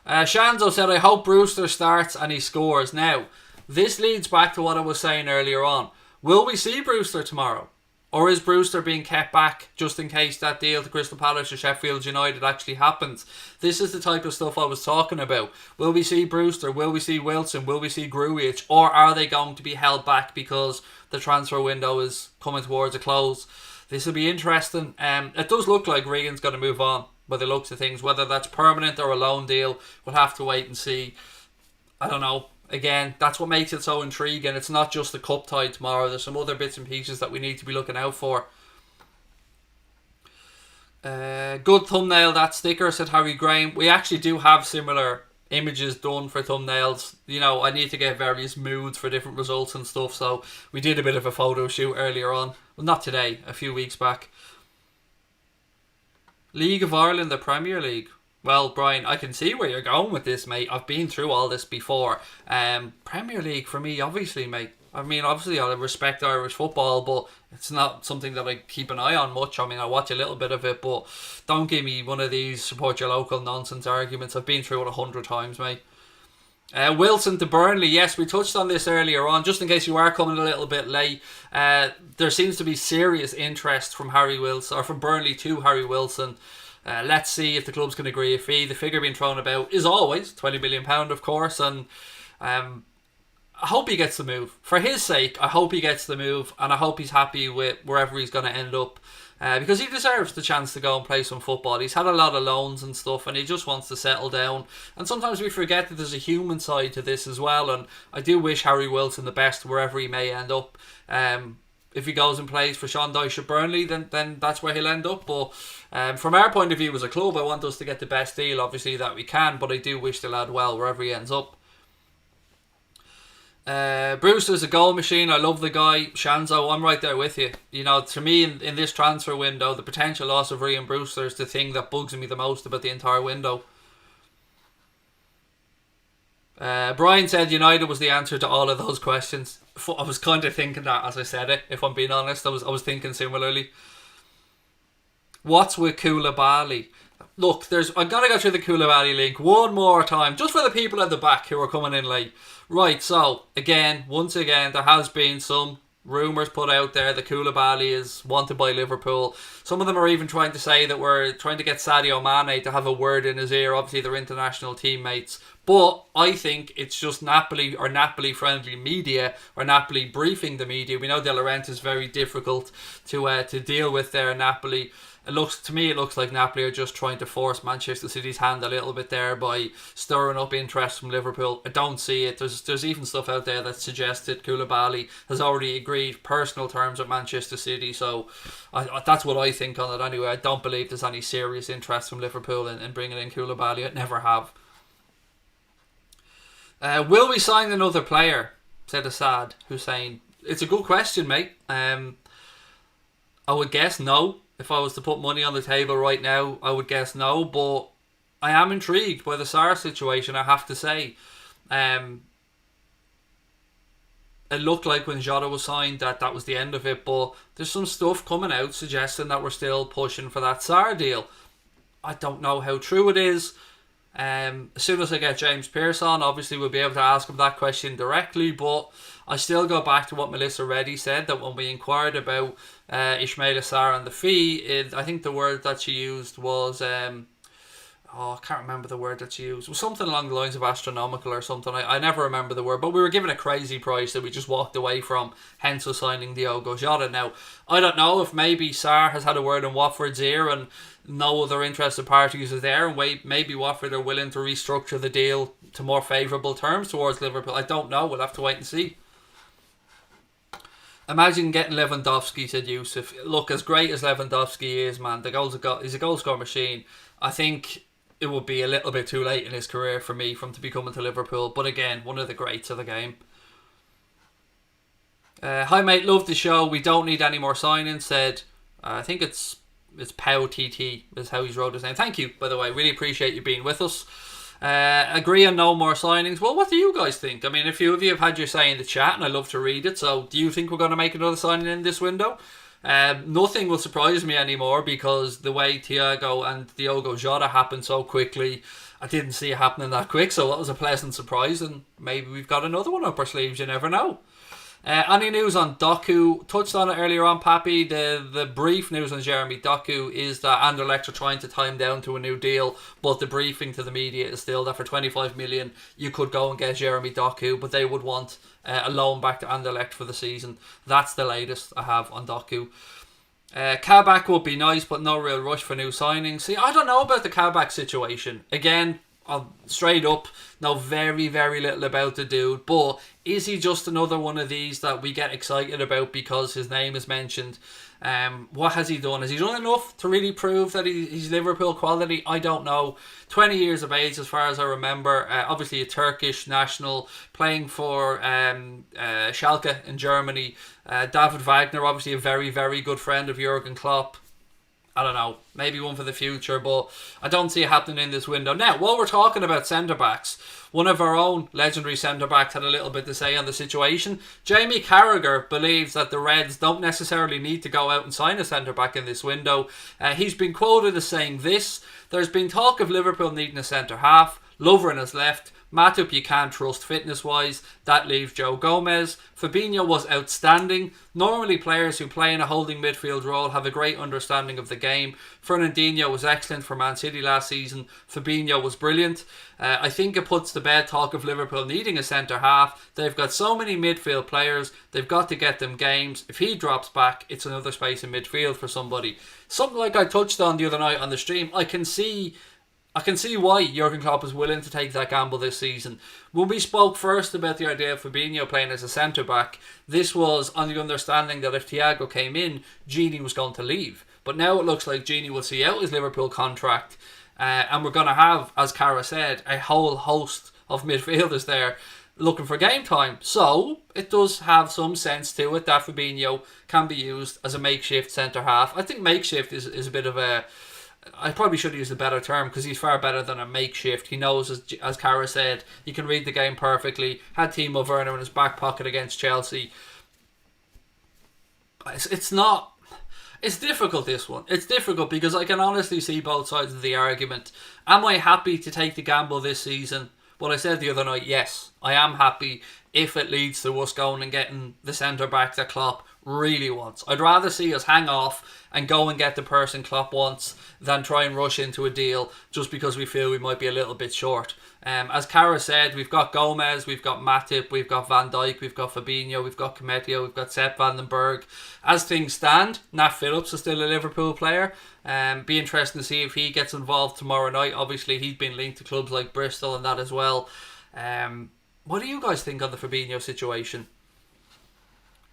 Shanzo said, I hope Brewster starts and he scores. Now, this leads back to what I was saying earlier on. Will we see Brewster tomorrow? Or is Brewster being kept back just in case that deal to Crystal Palace or Sheffield United actually happens? This is the type of stuff I was talking about. Will we see Brewster? Will we see Wilson? Will we see Grujic? Or are they going to be held back because the transfer window is coming towards a close? This will be interesting. It does look like Regan's going to move on by the looks of things. Whether that's permanent or a loan deal, we'll have to wait and see. I don't know. Again, that's what makes it so intriguing. It's not just the cup tie tomorrow. There's some other bits and pieces that we need to be looking out for. Good thumbnail, that sticker, said Harry Graham. We actually do have similar images done for thumbnails. You know, I need to get various moods for different results and stuff. So we did a bit of a photo shoot earlier on. Well, not today, a few weeks back. League of Ireland, the Premier League. Well, Brian, I can see where you're going with this, mate. I've been through all this before. Premier League for me, obviously, mate. I mean, obviously I respect Irish football, but it's not something that I keep an eye on much. I mean, I watch a little bit of it, but don't give me one of these support your local nonsense arguments. I've been through it 100 times, mate. Wilson to Burnley. Yes, we touched on this earlier on. Just in case you are coming a little bit late, there seems to be serious interest from Harry Wilson, or from Burnley to Harry Wilson. Let's see if the clubs can agree a fee. The figure being thrown about is always £20 million, of course, and I hope he gets the move. For his sake, I hope he gets the move, and I hope he's happy with wherever he's going to end up. Because he deserves the chance to go and play some football. He's had a lot of loans and stuff, and he just wants to settle down. And sometimes we forget that there's a human side to this as well, and I do wish Harry Wilson the best wherever he may end up. If he goes and plays for Sean Dyche at Burnley, then that's where he'll end up. But from our point of view as a club, I want us to get the best deal, obviously, that we can, but I do wish the lad well wherever he ends up. Brewster's a goal machine. I love the guy. Shanzo, I'm right there with you. You know, to me, in this transfer window, the potential loss of Raheem Brewster is the thing that bugs me the most about the entire window. Brian said United was the answer to all of those questions. I was kind of thinking that as I said it, if I'm being honest. I was thinking similarly. What's with Koulibaly? Look, I'm going to go through the Koulibaly link one more time, just for the people at the back who are coming in late. Right, so, once again, there has been some rumours put out there that Koulibaly is wanted by Liverpool. Some of them are even trying to say that we're trying to get Sadio Mane to have a word in his ear. Obviously, they're international teammates. But I think it's just Napoli or Napoli-friendly media, or Napoli briefing the media. We know De Laurentiis is very difficult to deal with there in Napoli. It looks like Napoli are just trying to force Manchester City's hand a little bit there by stirring up interest from Liverpool. I don't see it. There's even stuff out there that suggested Koulibaly has already agreed personal terms with Manchester City. So that's what I think on it anyway. I don't believe there's any serious interest from Liverpool in bringing in Koulibaly. I never have. Will we sign another player? Said Assad Hussein. It's a good question, mate. I would guess no. If I was to put money on the table right now, I would guess no. But I am intrigued by the Sarr situation, I have to say. It looked like when Jadon was signed that was the end of it. But there's some stuff coming out suggesting that we're still pushing for that Sarr deal. I don't know how true it is. As soon as I get James Pearce on, obviously we'll be able to ask him that question directly, but I still go back to what Melissa Reddy said, that when we inquired about Ismaila Sarr and the fee, I think the word that she used was I can't remember the word that she used. It was something along the lines of astronomical or something. I never remember the word, but we were given a crazy price that we just walked away from, hence us signing Diogo Jota. Now, I don't know if maybe Sarr has had a word in Watford's ear and no other interested parties are there, and maybe Watford are willing to restructure the deal to more favourable terms towards Liverpool. I don't know. We'll have to wait and see. Imagine getting Lewandowski, said Yusuf. Look, as great as Lewandowski is, man, he's a goal scorer machine. I think it would be a little bit too late in his career for me to be coming to Liverpool. But again, one of the greats of the game. Hi mate, love the show. We don't need any more signings, said, I think it's Pow TT is how he's wrote his name. Thank you, by the way. Really appreciate you being with us. Agree on no more signings. Well, what do you guys think? I mean, a few of you have had your say in the chat and I love to read it. So do you think we're going to make another signing in this window? Nothing will surprise me anymore, because the way Thiago and Diogo Jota happened so quickly, I didn't see it happening that quick. So that was a pleasant surprise, and maybe we've got another one up our sleeves. You never know. Any news on Doku? Touched on it earlier on, Pappy. The brief news on Jeremy Doku is that Anderlecht are trying to tie him down to a new deal, but the briefing to the media is still that for 25 million you could go and get Jeremy Doku, but they would want a loan back to Anderlecht for the season. That's the latest I have on Doku. Kabak would be nice, but no real rush for new signings. See, I don't know about the Kabak situation. Again, I'll straight up know very, very little about the dude, but is he just another one of these that we get excited about because his name is mentioned? What has he done? Has he done enough to really prove that he's Liverpool quality? I don't know. 20 years of age as far as I remember. Obviously a Turkish national, playing for Schalke in Germany. David Wagner, obviously a very, very good friend of Jurgen Klopp. I don't know, maybe one for the future, but I don't see it happening in this window. Now, while we're talking about centre-backs, one of our own legendary centre-backs had a little bit to say on the situation. Jamie Carragher believes that the Reds don't necessarily need to go out and sign a centre-back in this window. He's been quoted as saying this: "There's been talk of Liverpool needing a centre-half. Lovren has left. Matip you can't trust fitness-wise. That leaves Joe Gomez. Fabinho was outstanding. Normally players who play in a holding midfield role have a great understanding of the game. Fernandinho was excellent for Man City last season. Fabinho was brilliant. I think it puts to bed talk of Liverpool needing a centre-half. They've got so many midfield players. They've got to get them games. If he drops back, it's another space in midfield for somebody." Something like I touched on the other night on the stream. I can see why Jurgen Klopp is willing to take that gamble this season. When we spoke first about the idea of Fabinho playing as a centre-back, this was on the understanding that if Thiago came in, Gini was going to leave. But now it looks like Gini will see out his Liverpool contract, and we're going to have, as Cara said, a whole host of midfielders there looking for game time. So it does have some sense to it that Fabinho can be used as a makeshift centre-half. I think makeshift is a bit of a... I probably should use a better term because he's far better than a makeshift. He knows, as Cara said, he can read the game perfectly. Had Timo Werner in his back pocket against Chelsea. It's difficult, this one. It's difficult because I can honestly see both sides of the argument. Am I happy to take the gamble this season? Well, I said the other night, yes, I am happy if it leads to us going and getting the centre-back that Klopp really wants. I'd rather see us hang off and go and get the person Klopp wants than try and rush into a deal just because we feel we might be a little bit short. As Cara said, we've got Gomez, we've got Matip, we've got Van Dijk, we've got Fabinho, we've got Cometio, we've got Sepp van den Berg. As things stand, Nat Phillips is still a Liverpool player. Be interesting to see if he gets involved tomorrow night. Obviously, he's been linked to clubs like Bristol and that as well. What do you guys think on the Fabinho situation?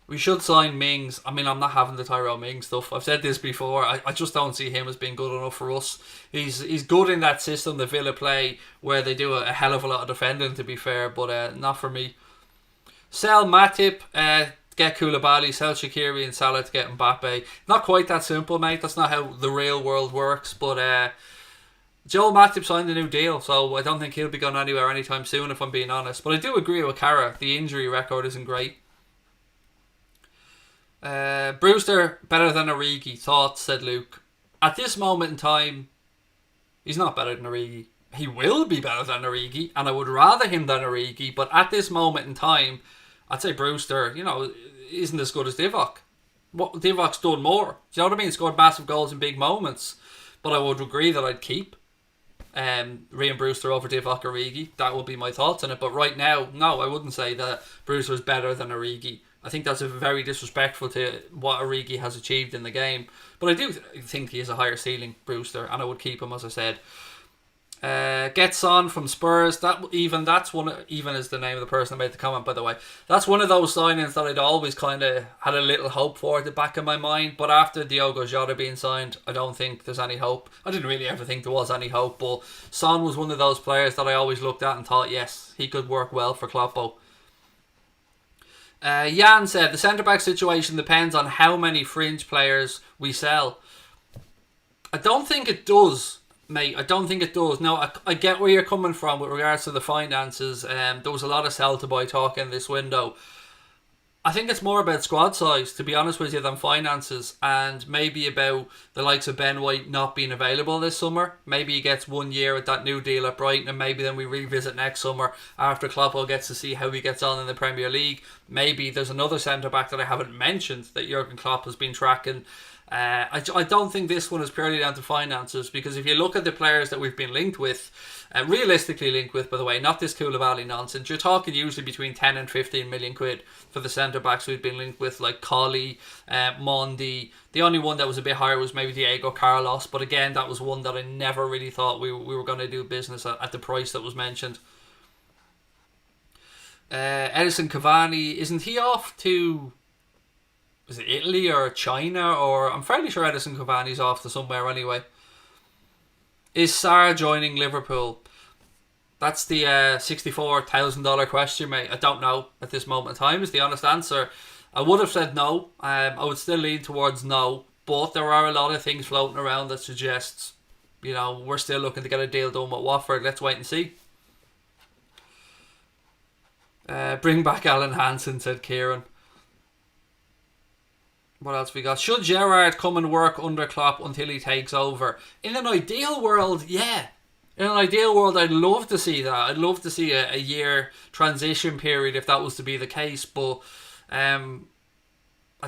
We should sign Mings. I mean, I'm not having the Tyrone Mings stuff. I've said this before. I just don't see him as being good enough for us. He's good in that system, the Villa play, where they do a hell of a lot of defending, to be fair, but not for me. Sell Matip, get Koulibaly, sell Shaqiri and Salah to get Mbappe. Not quite that simple, mate. That's not how the real world works, but Joel Matip signed a new deal, so I don't think he'll be going anywhere anytime soon, if I'm being honest. But I do agree with Cara. The injury record isn't great. Brewster, better than Origi. Thoughts, said Luke. At this moment in time, he's not better than Origi. He will be better than Origi, and I would rather him than Origi, but at this moment in time, I'd say Brewster, isn't as good as Divock. Divok's done more. Do you know what I mean? Scored massive goals in big moments. But I would agree that I'd keep Ryan Brewster over Divock Origi. That would be my thoughts on it. But right now, no, I wouldn't say that Brewster's better than Origi. I think that's very disrespectful to what Origi has achieved in the game. But I do think he has a higher ceiling, Brewster, and I would keep him, as I said. Gets on from Spurs. Even is the name of the person that made the comment, by the way. That's one of those signings that I'd always kind of had a little hope for at the back of my mind. But after Diogo Jota being signed, I don't think there's any hope. I didn't really ever think there was any hope, but Son was one of those players that I always looked at and thought, yes, he could work well for Kloppo. Jan said, the centre-back situation depends on how many fringe players we sell. I don't think it does, mate. I don't think it does. No, I get where you're coming from with regards to the finances. There was a lot of sell-to-buy talk in this window. I think it's more about squad size, to be honest with you, than finances, and maybe about the likes of Ben White not being available this summer. Maybe he gets 1 year at that new deal at Brighton, and maybe then we revisit next summer after Klopp gets to see how he gets on in the Premier League. Maybe there's another centre-back that I haven't mentioned that Jurgen Klopp has been tracking. I don't think this one is purely down to finances, because if you look at the players that we've been linked with, realistically linked with, by the way, not this Koulibaly nonsense, you're talking usually between 10 and 15 million quid for the centre-backs we've been linked with, like Colley, Mondi. The only one that was a bit higher was maybe Diego Carlos, but again, that was one that I never really thought we were going to do business at the price that was mentioned. Edison Cavani, isn't he off to... is it Italy or China? Or I'm fairly sure Edison Cavani's off to somewhere anyway. Is Sarr joining Liverpool? That's the $64,000 question, mate. I don't know at this moment in time is the honest answer. I would have said no. I would still lean towards no. But there are a lot of things floating around that suggests, we're still looking to get a deal done with Watford. Let's wait and see. Bring back Alan Hansen, said Kieran. What else we got? Should Gerrard come and work under Klopp until he takes over? In an ideal world, yeah. In an ideal world, I'd love to see that. I'd love to see a year transition period if that was to be the case. But I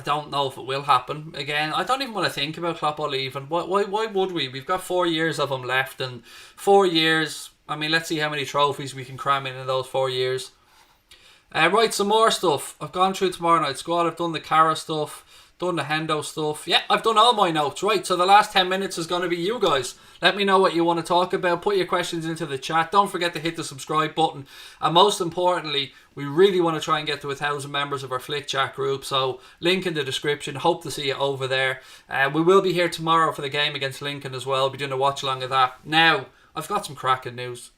don't know if it will happen. Again, I don't even want to think about Klopp or leaving. Why would we? We've got 4 years of him left. And 4 years, let's see how many trophies we can cram in those 4 years. Right, some more stuff. I've gone through tomorrow night squad. I've done the Cara stuff. Done the Hendo stuff. Yeah, I've done all my notes. Right, so the last 10 minutes is going to be you guys. Let me know what you want to talk about. Put your questions into the chat. Don't forget to hit the subscribe button. And most importantly, we really want to try and get to 1,000 members of our Flick Chat group. So, link in the description. Hope to see you over there. We will be here tomorrow for the game against Lincoln as well. We'll be doing a watch along of that. Now, I've got some cracking news.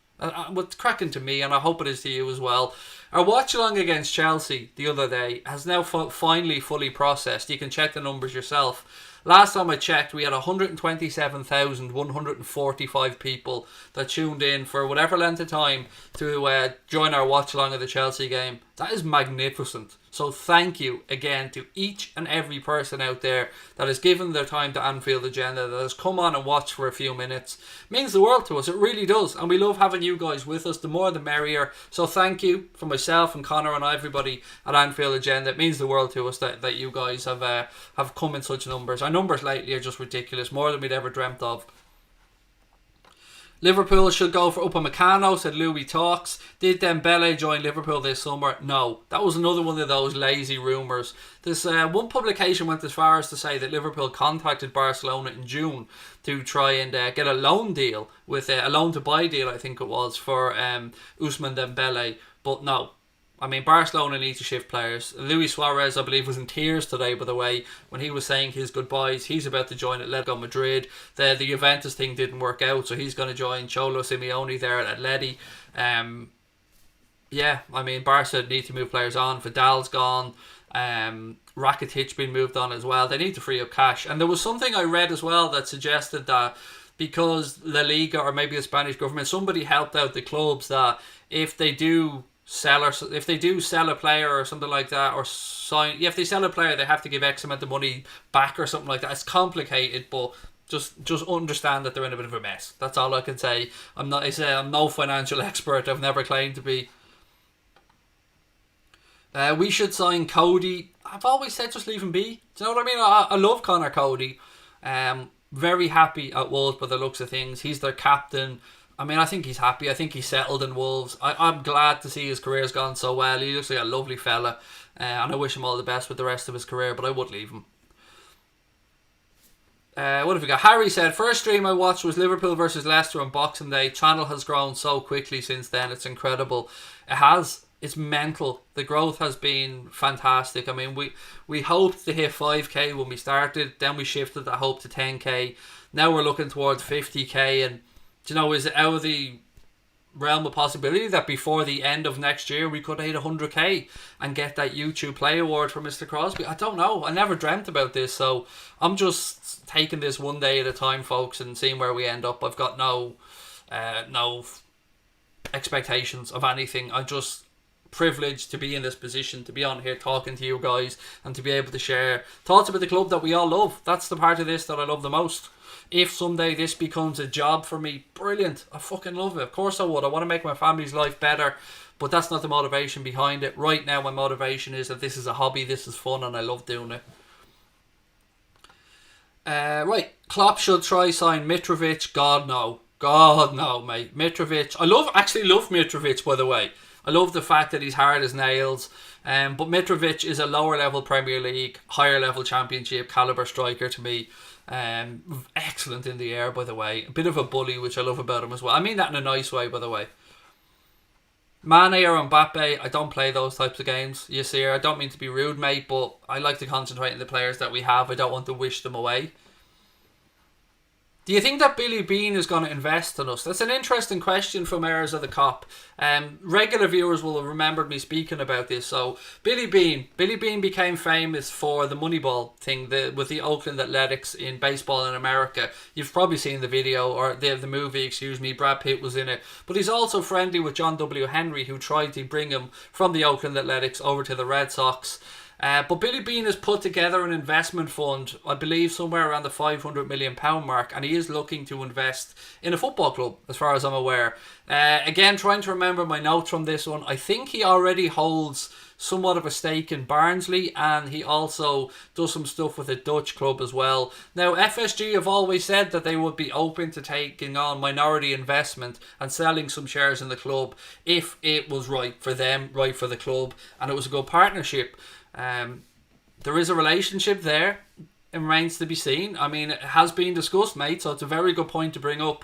What's cracking to me, and I hope it is to you as well. Our watch along against Chelsea the other day has now finally fully processed. You can check the numbers yourself. Last time I checked, we had 127,145 people that tuned in for whatever length of time to join our watch along of the Chelsea game. That is magnificent. So thank you again to each and every person out there that has given their time to Anfield Agenda, that has come on and watched for a few minutes. It means the world to us. It really does. And we love having you guys with us. The more the merrier. So thank you from myself and Connor and everybody at Anfield Agenda. It means the world to us that you guys have come in such numbers. Our numbers lately are just ridiculous. More than we'd ever dreamt of. Liverpool should go for Upamecano, said Louis Talks. Did Dembele join Liverpool this summer? No. That was another one of those lazy rumours. This one publication went as far as to say that Liverpool contacted Barcelona in June to try and get a loan deal, with a loan to buy deal, I think it was, for Ousmane Dembele. But no. Barcelona need to shift players. Luis Suarez, I believe, was in tears today, by the way, when he was saying his goodbyes. He's about to join Atletico Madrid. The Juventus thing didn't work out, so he's going to join Cholo Simeone there at Atleti. Barca need to move players on. Vidal's gone. Rakitic been moved on as well. They need to free up cash. And there was something I read as well that suggested that because La Liga, or maybe the Spanish government, somebody helped out the clubs that if they do sell a player or something like that, or if they sell a player, they have to give X amount of money back or something like that. It's complicated, but just understand that they're in a bit of a mess. That's all I can say. I'm no financial expert. I've never claimed to be. We should sign Cody. I've always said just leave him be. Do you know what I mean? I love Connor Cody. Very happy at Wolves by the looks of things. He's their captain. I think he's happy. I think he's settled in Wolves. I'm glad to see his career's gone so well. He looks like a lovely fella. And I wish him all the best with the rest of his career, but I would leave him. What have we got? Harry said, first stream I watched was Liverpool versus Leicester on Boxing Day. Channel has grown so quickly since then. It's incredible. It has. It's mental. The growth has been fantastic. We hoped to hit 5k when we started. Then we shifted that hope to 10k. Now we're looking towards 50k, and is it out of the realm of possibility that before the end of next year we could hit 100k and get that YouTube Play Award for Mr. Crosby? I don't know. I never dreamt about this, so I'm just taking this one day at a time, folks, and seeing where we end up. I've got no expectations of anything. I'm just privileged to be in this position, to be on here talking to you guys, and to be able to share thoughts about the club that we all love. That's the part of this that I love the most. If someday this becomes a job for me, brilliant. I fucking love it. Of course I would. I want to make my family's life better, but that's not the motivation behind it. Right now my motivation is that this is a hobby, this is fun, and I love doing it. Right, Klopp should try sign Mitrovic. God no, mate. Mitrovic. I love Mitrovic, by the way. I love the fact that he's hard as nails. But Mitrovic is a lower level Premier League, higher level Championship caliber striker to me. Excellent in the air, by the way. A bit of a bully, which I love about him as well. I mean that in a nice way, by the way. Mane or Mbappe, I don't play those types of games. You see, I don't mean to be rude, mate, but I like to concentrate on the players that we have. I don't want to wish them away. Do you think that Billy Bean is going to invest in us? That's an interesting question from Heirs of the Cop. Regular viewers will have remembered me speaking about this. So Billy Bean became famous for the Moneyball thing with the Oakland Athletics in baseball in America. You've probably seen the video or the movie, excuse me. Brad Pitt was in it. But he's also friendly with John W. Henry, who tried to bring him from the Oakland Athletics over to the Red Sox. But Billy Bean has put together an investment fund, I believe somewhere around the £500 million mark, and he is looking to invest in a football club, as far as I'm aware. Again, trying to remember my notes from this one, I think he already holds somewhat of a stake in Barnsley, and he also does some stuff with a Dutch club as well. Now, FSG have always said that they would be open to taking on minority investment and selling some shares in the club if it was right for them, right for the club, and it was a good partnership. There is a relationship there. It remains to be seen. I mean, it has been discussed, mate, so it's a very good point to bring up.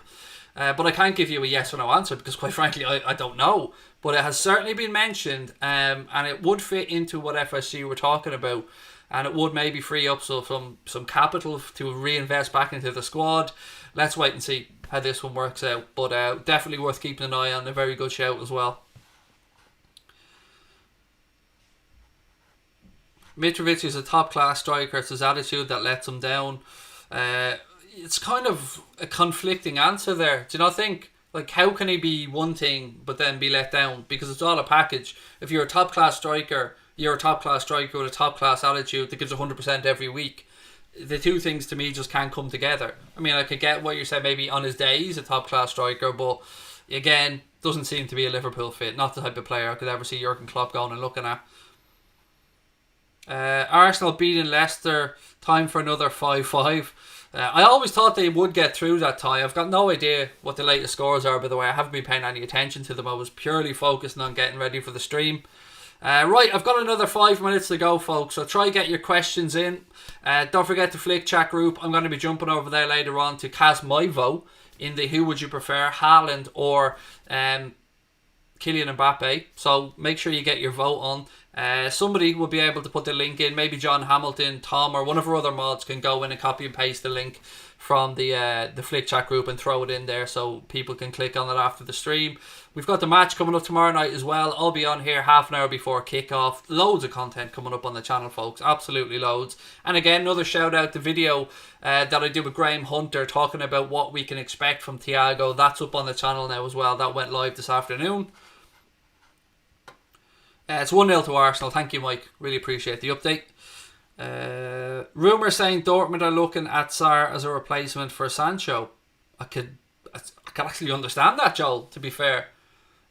But I can't give you a yes or no answer because, quite frankly, I don't know. But it has certainly been mentioned, and it would fit into what FSG were talking about, and it would maybe free up some capital to reinvest back into the squad. Let's wait and see how this one works out. But definitely worth keeping an eye on. A very good shout as well. Mitrovic is a top-class striker. It's his attitude that lets him down. It's kind of a conflicting answer there. Do you not think? Like, how can he be one thing but then be let down? Because it's all a package. If you're a top-class striker, you're a top-class striker with a top-class attitude that gives 100% every week. The two things, to me, just can't come together. I mean, I could get what you're saying, maybe on his day he's a top-class striker, but, again, doesn't seem to be a Liverpool fit. Not the type of player I could ever see Jurgen Klopp going and looking at. Arsenal beating Leicester, time for another 5-5. I always thought they would get through that tie. I've got no idea what the latest scores are, by the way. I haven't been paying any attention to them. I was purely focusing on getting ready for the stream. Right, I've got another 5 minutes to go, folks, so try get your questions in. Don't forget the Flick Chat group. I'm going to be jumping over there later on to cast my vote in the who would you prefer, Haaland or Kylian Mbappe. So make sure you get your vote on. Somebody will be able to put the link in. Maybe John Hamilton, Tom, or one of our other mods can go in and copy and paste the link from the Flick Chat group and throw it in there so people can click on it after the stream. We've got the match coming up tomorrow night as well. I'll be on here half an hour before kickoff. Loads of content coming up on the channel, folks. Absolutely loads. And again, another shout out to the video that I did with Graham Hunter talking about what we can expect from Thiago. That's up on the channel now as well. That went live this afternoon. It's 1-0 to Arsenal. Thank you, Mike. Really appreciate the update. Rumours saying Dortmund are looking at Sarr as a replacement for Sancho. I could actually understand that, Joel, to be fair.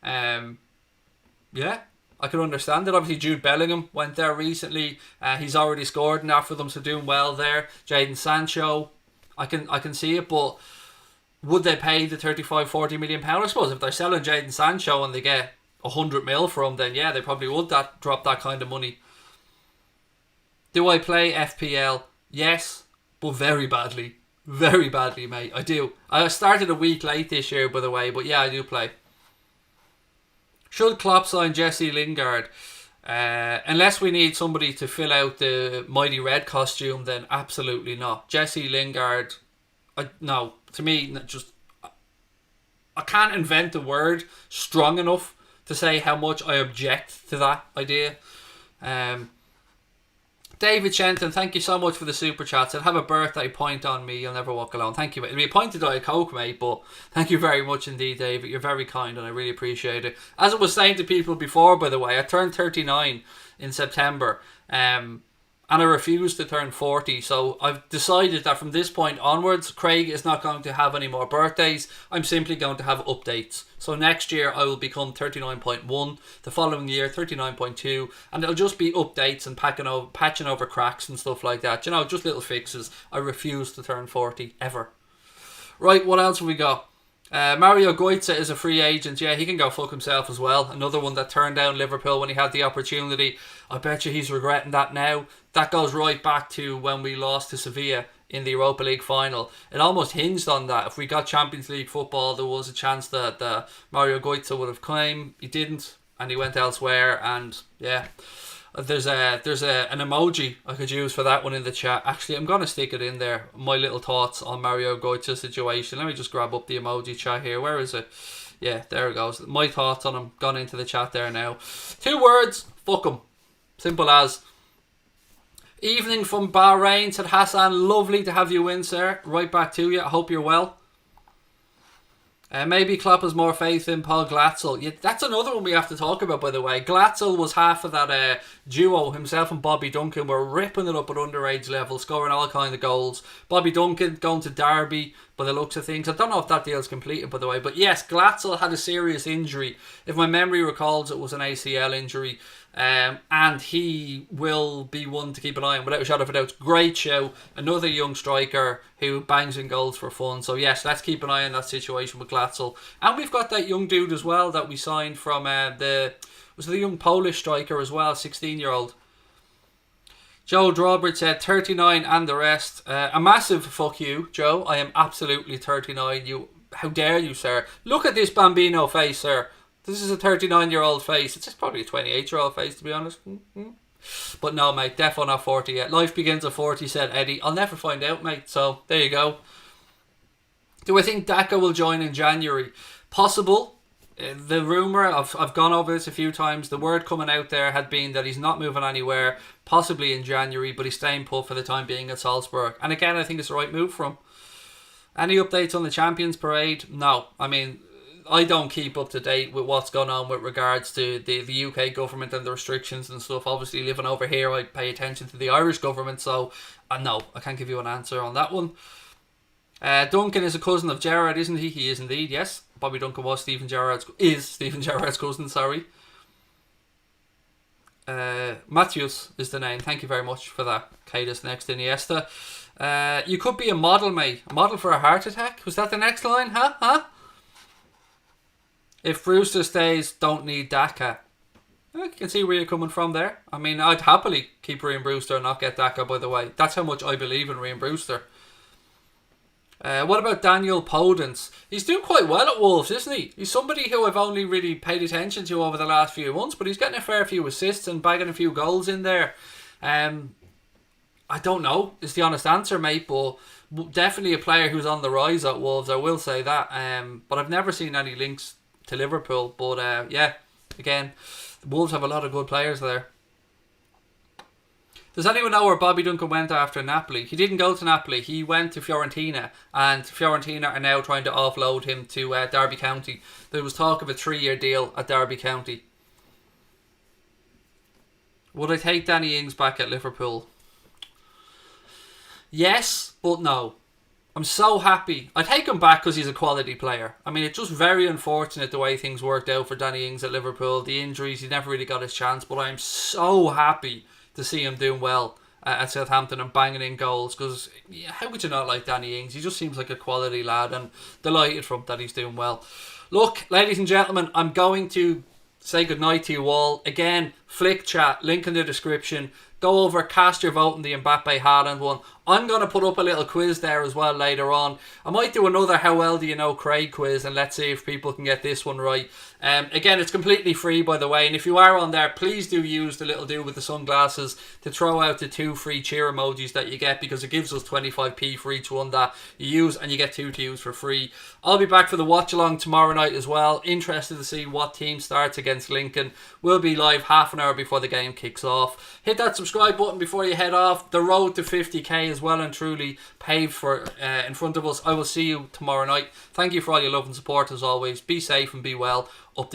Yeah, I could understand it. Obviously, Jude Bellingham went there recently. He's already scored now for them, so doing well there. Jadon Sancho, I can see it, but would they pay the 35-40 million pound? I suppose if they're selling Jadon Sancho and they get 100 mil for him, then yeah, they probably would drop that kind of money. Do I play FPL? Yes, but very badly. Very badly, mate. I do. I started a week late this year, by the way, but yeah, I do play. Should Klopp sign Jesse Lingard? Unless we need somebody to fill out the Mighty Red costume, then absolutely not. Jesse Lingard, no. To me, just I can't invent a word strong enough to say how much I object to that idea. David Shenton, thank you so much for the super chat. Said, have a birthday point on me, you'll never walk alone. Thank you. It'll be a point to Diet Coke, mate, but thank you very much indeed, David. You're very kind and I really appreciate it. As I was saying to people before, by the way, I turned 39 in September. And I refuse to turn 40, so I've decided that from this point onwards, Craig is not going to have any more birthdays. I'm simply going to have updates. So next year I will become 39.1, the following year 39.2, and it'll just be updates and patching over cracks and stuff like that. You know, just little fixes. I refuse to turn 40 ever. Right, what else have we got? Mario Goitze is a free agent. Yeah, he can go fuck himself as well. Another one that turned down Liverpool when he had the opportunity. I bet you he's regretting that now. That goes right back to when we lost to Sevilla in the Europa League final. It almost hinged on that. If we got Champions League football, there was a chance that Mario Goitze would have claimed. He didn't, and he went elsewhere. And yeah, There's an emoji I could use for that one in the chat. Actually, I'm gonna stick it in there. My little thoughts on Mario Götze's situation. Let me just grab up the emoji chat here. Where is it? Yeah, there it goes. My thoughts on him gone into the chat there now. 2 words. Fuck him. Simple as. Evening from Bahrain, said Hassan. Lovely to have you in, sir. Right back to you. I hope you're well. Maybe Klopp has more faith in Paul Glatzel. Yeah, that's another one we have to talk about, by the way. Glatzel was half of that duo. Himself and Bobby Duncan were ripping it up at underage level, scoring all kind of goals. Bobby Duncan going to Derby by the looks of things. I don't know if that deal's completed, by the way. But yes, Glatzel had a serious injury. If my memory recalls, it was an ACL injury. And he will be one to keep an eye on without a shadow of a doubt. Great show. Another young striker who bangs in goals for fun. So yes, let's keep an eye on that situation with Glatzel. And we've got that young dude as well that we signed from the young Polish striker as well, 16-year-old. Joe Drawbridge said 39 and the rest. A massive fuck you, Joe. I am absolutely 39. How dare you, sir? Look at this bambino face, sir. This is a 39-year-old face. It's probably a 28-year-old face, to be honest. But no, mate, definitely not 40 yet. Life begins at 40, said Eddie. I'll never find out, mate. So, there you go. Do I think Daka will join in January? Possible. The rumour, I've gone over this a few times. The word coming out there had been that he's not moving anywhere, possibly in January, but he's staying put for the time being at Salzburg. And again, I think it's the right move for him. Any updates on the Champions Parade? No. I mean, I don't keep up to date with what's going on with regards to the UK government and the restrictions and stuff. Obviously, living over here, I pay attention to the Irish government, so no, I can't give you an answer on that one. Duncan is a cousin of Gerrard, isn't he? He is indeed, yes. Bobby Duncan is Stephen Gerrard's cousin, sorry. Matthews is the name. Thank you very much for that. Cadus next, Iniesta. You could be a model, mate. A model for a heart attack? Was that the next line? Huh? If Brewster stays, don't need Daka. I can see where you're coming from there. I mean, I'd happily keep Raheem Brewster and not get Daka, by the way. That's how much I believe in Raheem Brewster. What about Daniel Podence? He's doing quite well at Wolves, isn't he? He's somebody who I've only really paid attention to over the last few months, but he's getting a fair few assists and bagging a few goals in there. I don't know, is the honest answer, mate, but definitely a player who's on the rise at Wolves, I will say that. But I've never seen any links to Liverpool, but yeah, again, the Wolves have a lot of good players there. Does anyone know where Bobby Duncan went after Napoli? He didn't go to Napoli, he went to Fiorentina, and Fiorentina are now trying to offload him to Derby County. There was talk of a 3-year deal at Derby County. Would I take Danny Ings back at Liverpool? Yes, but no. I'm so happy. I take him back because he's a quality player. I mean, it's just very unfortunate the way things worked out for Danny Ings at Liverpool. The injuries, he never really got his chance. But I'm so happy to see him doing well at Southampton and banging in goals. Because how could you not like Danny Ings? He just seems like a quality lad, and delighted from that he's doing well. Look, ladies and gentlemen, I'm going to say goodnight to you all. Again, Flick Chat, link in the description. Go over, cast your vote in the Mbappe Haaland one. I'm going to put up a little quiz there as well later on. I might do another How Well Do You Know Craig quiz, and let's see if people can get this one right. Again, it's completely free, by the way, and if you are on there, please do use the little dude with the sunglasses to throw out the 2 free cheer emojis that you get, because it gives us 25p for each one that you use, and you get 2 to use for free. I'll be back for the watch-along tomorrow night as well. Interested to see what team starts against Lincoln. We'll be live half an hour before the game kicks off. Hit that subscribe button before you head off. The road to 50k is well and truly paved for in front of us. I will see you tomorrow night. Thank you for all your love and support as always. Be safe and be well. Up the